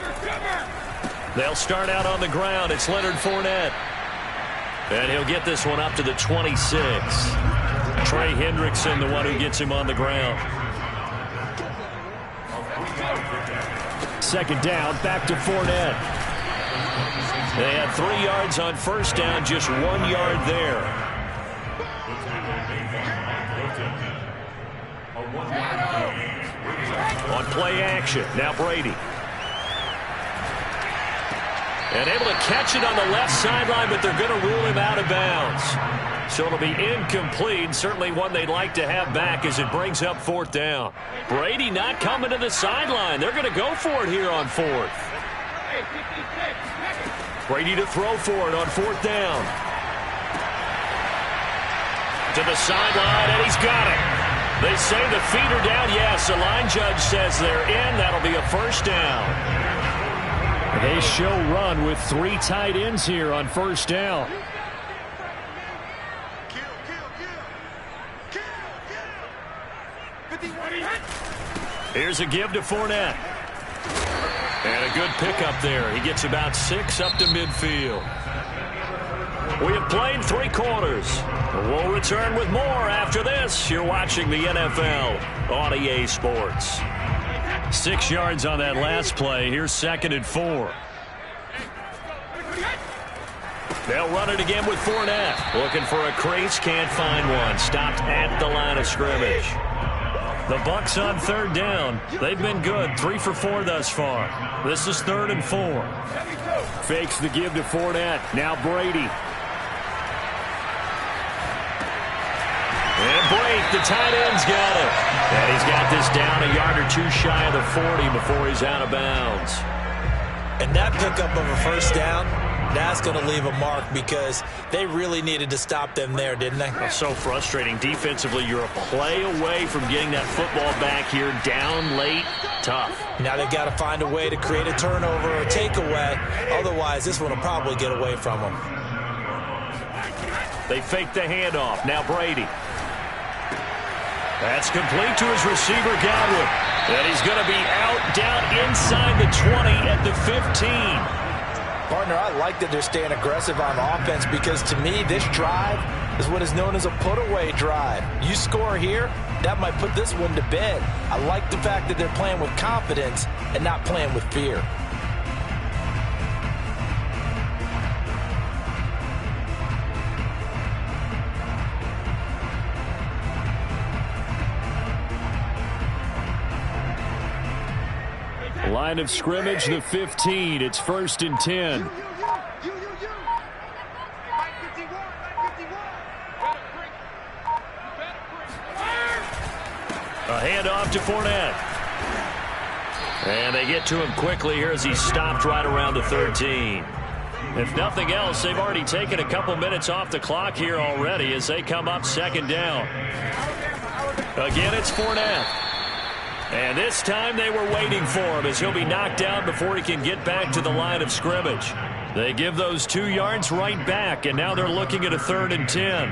They'll start out on the ground. It's Leonard Fournette. And he'll get this one up to the 26. Trey Hendrickson, the one who gets him on the ground. Second down, back to Fournette. They had 3 yards on first down, just 1 yard there. On play action, now Brady. And able to catch it on the left sideline, but they're going to rule him out of bounds. So it'll be incomplete. Certainly one they'd like to have back as it brings up 4th down. Brady not coming to the sideline. They're going to go for it here on 4th. Brady to throw for it on 4th down. To the sideline, and he's got it. They say the feet are down. Yes, the line judge says they're in. That'll be a first down. They show run with 3 tight ends here on first down. Here's a give to Fournette. And a good pickup there. He gets about 6 up to midfield. We have played 3 quarters. We'll return with more after this. You're watching the NFL on EA Sports. 6 yards on that last play. Here's 2nd and 4. They'll run it again with Fournette. Looking for a crease, can't find one. Stopped at the line of scrimmage. The Bucs on 3rd down. They've been good. 3 for 4 thus far. This is 3rd and 4. Fakes the give to Fournette. Now Brady. And break, the tight end's got it. And he's got this down a yard or 2 shy of the 40 before he's out of bounds. And that pickup of a 1st down, that's going to leave a mark because they really needed to stop them there, didn't they? That's so frustrating. Defensively, you're a play away from getting that football back here. Down late, tough. Now they've got to find a way to create a turnover or a takeaway. Otherwise, this one will probably get away from them. They fake the handoff. Now Brady. That's complete to his receiver, Godwin. And he's going to be out, down inside the 20 at the 15. Partner, I like that they're staying aggressive on offense because, to me, this drive is what is known as a put-away drive. You score here, that might put this one to bed. I like the fact that they're playing with confidence and not playing with fear. Line of scrimmage, the 15. It's 1st and 10. A handoff to Fournette. And they get to him quickly here as he's stopped right around the 13. If nothing else, they've already taken a couple minutes off the clock here already as they come up 2nd down. Again, it's Fournette. And this time they were waiting for him as he'll be knocked down before he can get back to the line of scrimmage. They give those 2 yards right back, and now they're looking at a 3rd and 10.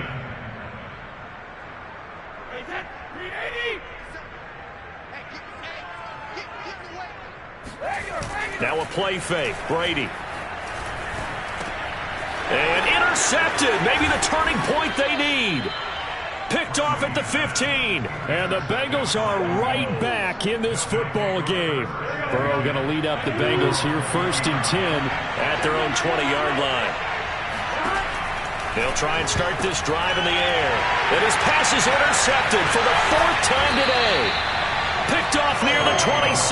Now a play fake. Brady. And intercepted. Maybe the turning point they need. Picked off at the 15. And the Bengals are right back in this football game. Burrow going to lead up the Bengals here 1st and 10 at their own 20-yard line. They'll try and start this drive in the air. And his pass is intercepted for the 4th time today. Picked off near the 26.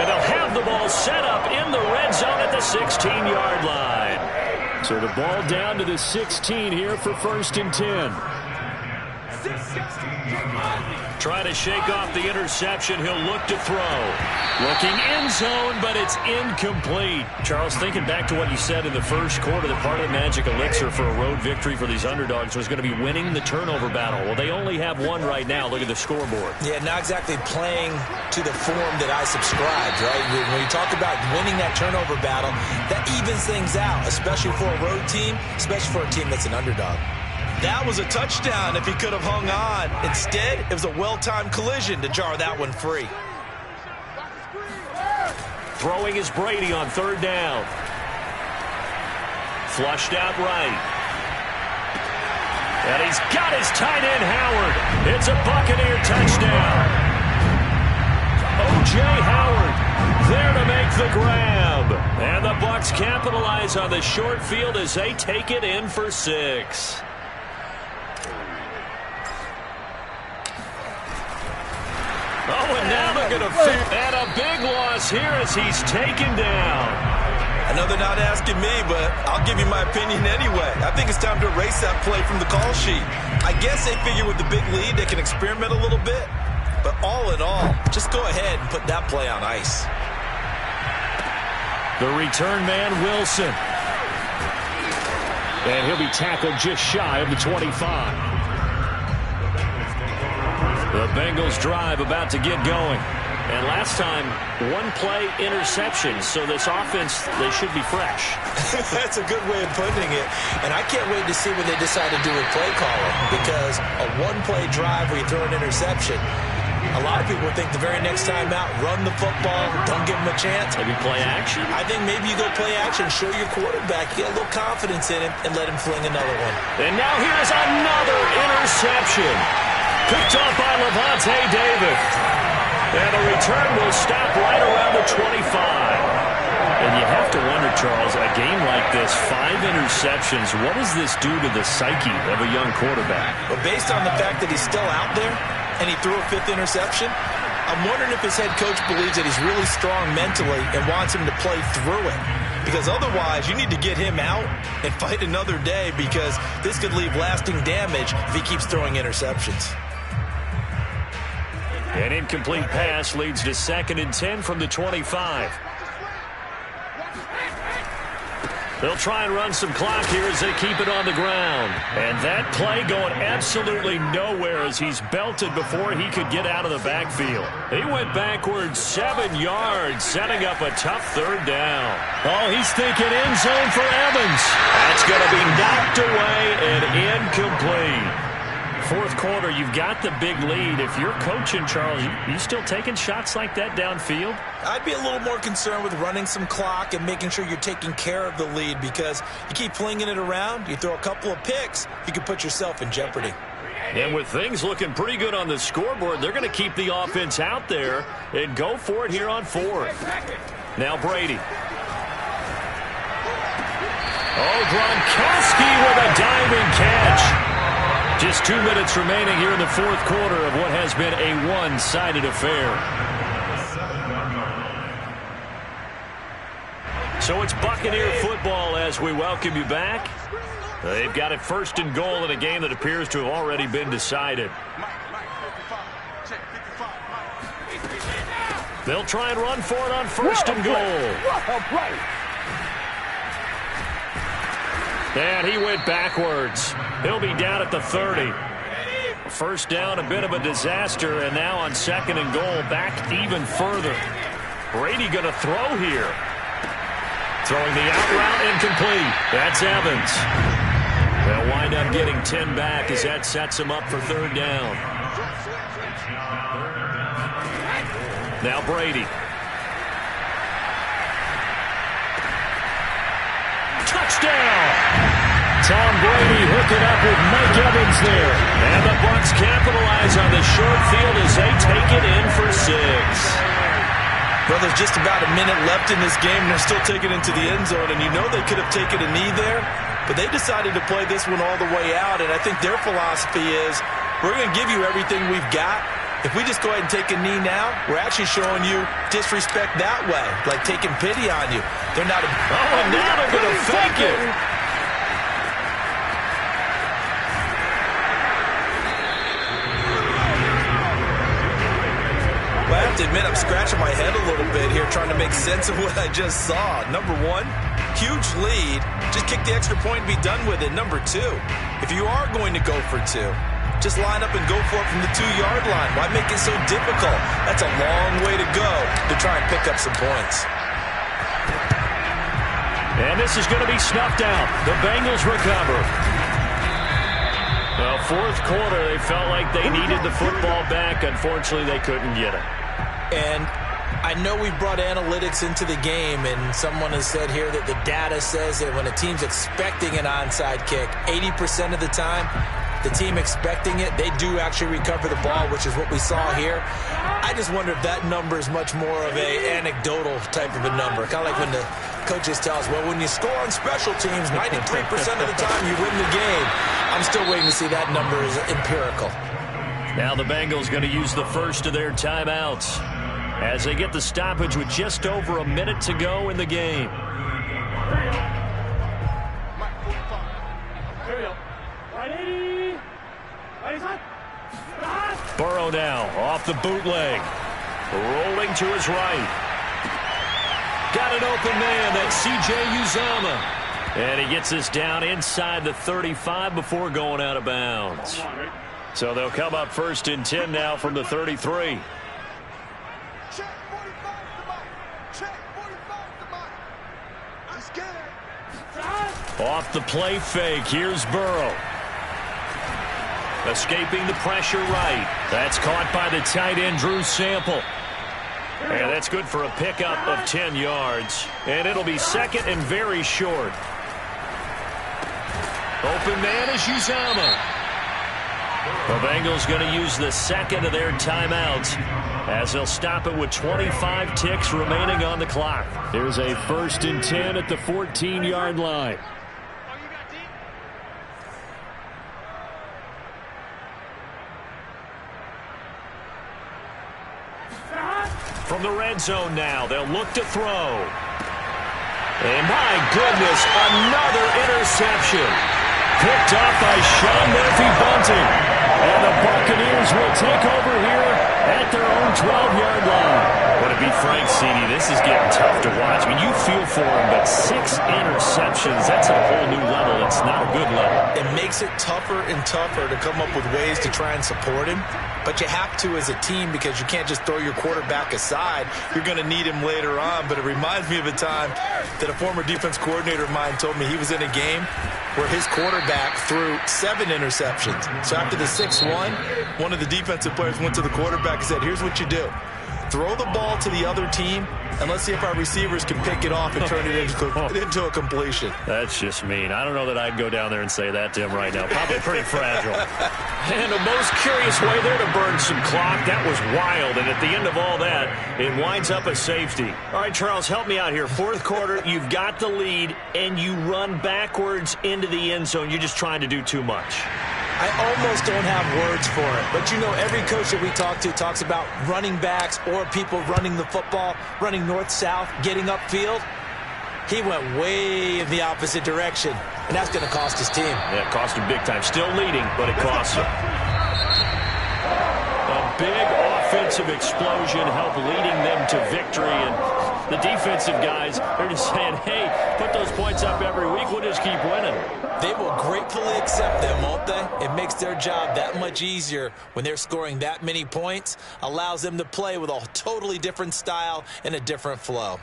And they'll have the ball set up in the red zone at the 16-yard line. So the ball down to the 16 here for 1st and 10. Try to shake off the interception. He'll look to throw. Looking end zone, but it's incomplete. Charles, thinking back to what you said in the first quarter, that part of the magic elixir for a road victory for these underdogs was going to be winning the turnover battle. Well, they only have one right now. Look at the scoreboard. Yeah, not exactly playing to the form that I subscribed, right? When you talk about winning that turnover battle, that evens things out, especially for a road team, especially for a team that's an underdog. That was a touchdown if he could have hung on. Instead, it was a well-timed collision to jar that one free. Throwing is Brady on 3rd down. Flushed out right. And he's got his tight end, Howard. It's a Buccaneer touchdown. O.J. Howard there to make the grab. And the Bucs capitalize on the short field as they take it in for 6. Oh, and now they're going to fit. And a big loss here as he's taken down. I know they're not asking me, but I'll give you my opinion anyway. I think it's time to erase that play from the call sheet. I guess they figure with the big lead they can experiment a little bit. But all in all, just go ahead and put that play on ice. The return man, Wilson. And he'll be tackled just shy of the 25. The Bengals drive about to get going. And last time, 1 play interception. So this offense, they should be fresh. That's a good way of putting it. And I can't wait to see what they decide to do with play calling. Because a 1-play drive where you throw an interception, A lot of people would think the very next time out, run the football, don't give him a chance. Maybe play action? I think maybe you go play action, show your quarterback, get a little confidence in him, and let him fling another one. And now here's another interception. Picked off by Levante David. And the return will stop right around the 25. And you have to wonder, Charles, a game like this, 5 interceptions, what does this do to the psyche of a young quarterback? But based on the fact that he's still out there and he threw a 5th interception, I'm wondering if his head coach believes that he's really strong mentally and wants him to play through it. Because otherwise, you need to get him out and fight another day, because this could leave lasting damage if he keeps throwing interceptions. An incomplete pass leads to 2nd and 10 from the 25. They'll try and run some clock here as they keep it on the ground. And that play going absolutely nowhere as he's belted before he could get out of the backfield. He went backwards 7 yards, setting up a tough 3rd down. Oh, he's thinking end zone for Evans. That's going to be knocked away and incomplete. 4th quarter, you've got the big lead. If you're coaching, Charles, you still taking shots like that downfield? I'd be a little more concerned with running some clock and making sure you're taking care of the lead, because you keep flinging it around, you throw a couple of picks, you can put yourself in jeopardy. And with things looking pretty good on the scoreboard, they're going to keep the offense out there and go for it here on 4th. Now Brady. Oh, Gronkowski with a diving catch. Just 2 minutes remaining here in the 4th quarter of what has been a one-sided affair. So it's Buccaneer football as we welcome you back. They've got it 1st and goal in a game that appears to have already been decided. They'll try and run for it on 1st and goal. And he went backwards. He'll be down at the 30. 1st down, a bit of a disaster, and now on 2nd and goal, back even further. Brady going to throw here. Throwing the out route, incomplete. That's Evans. They'll wind up getting 10 back as that sets him up for 3rd down. Now Brady. Touchdown! Tom Brady hooking up with Mike Evans there. And the Bucs capitalize on the short field as they take it in for 6. Well, there's just about a minute left in this game, and they're still taking it into the end zone. And you know they could have taken a knee there, but they decided to play this one all the way out. And I think their philosophy is, we're going to give you everything we've got. If we just go ahead and take a knee now, we're actually showing you disrespect that way, like taking pity on you. They're not. And now they're going to fake it. Well, I have to admit, I'm scratching my head a little bit here trying to make sense of what I just saw. Number 1, huge lead. Just kick the extra point and be done with it. Number 2, if you are going to go for 2, just line up and go for it from the 2-yard line. Why make it so difficult? That's a long way to go to try and pick up some points. And this is going to be snuffed out. The Bengals recover. Well, 4th quarter, they felt like they needed the football back. Unfortunately, they couldn't get it. And I know we've brought analytics into the game, and someone has said here that the data says that when a team's expecting an onside kick, 80% of the time, the team expecting it, they do actually recover the ball, which is what we saw here. I just wonder if that number is much more of a anecdotal type of a number. Kind of like when the coaches tell us, well, when you score on special teams, 93% of the time you win the game. I'm still waiting to see that number is empirical. Now the Bengals going to use the first of their timeouts as they get the stoppage with just over a minute to go in the game. Burrow now off the bootleg. Rolling to his right. Got an open man. That's C.J. Uzomah. And he gets this down inside the 35 before going out of bounds. So they'll come up 1st and 10 now from the 33. Check 45 to Mike. Check 45 to Mike. Let's get it. Off the play fake. Here's Burrow. Escaping the pressure right. That's caught by the tight end, Drew Sample. And that's good for a pickup of 10 yards. And it'll be second and very short. Open man is Uzama. The Bengals going to use the second of their timeouts as they'll stop it with 25 ticks remaining on the clock. There's a 1st and 10 at the 14-yard line. From the red zone now, they'll look to throw. And my goodness, another interception. Picked off by Sean Murphy-Bunting. And the Buccaneers will take over here at their own 12-yard line. Well, to be frank, CD, this is getting tough to watch. I mean, you feel for him, but 6 interceptions, that's a whole new level. It's not a good level. It makes it tougher and tougher to come up with ways to try and support him. But you have to as a team because you can't just throw your quarterback aside. You're going to need him later on. But it reminds me of a time that a former defense coordinator of mine told me he was in a game where his quarterback threw 7 interceptions. So after the 6-1, one of the defensive players went to the quarterback and said, here's what you do. Throw the ball to the other team, and let's see if our receivers can pick it off and turn it into a completion. That's just mean. I don't know that I'd go down there and say that to him right now. Probably pretty fragile. And the most curious way there to burn some clock. That was wild. And at the end of all that, it winds up a safety. All right, Charles, help me out here. 4th quarter, you've got the lead, and you run backwards into the end zone. You're just trying to do too much. I almost don't have words for it. But, you know, every coach that we talk to talks about running backs or people running the football, running north-south, getting upfield. He went way in the opposite direction, and that's going to cost his team. Yeah, it cost him big time. Still leading, but it costs him. A big offensive explosion helped leading them to victory, and the defensive guys, they're just saying, hey, put those points up every week. We'll just keep winning. They will gratefully accept them, won't they? It makes their job that much easier when they're scoring that many points, allows them to play with a totally different style and a different flow.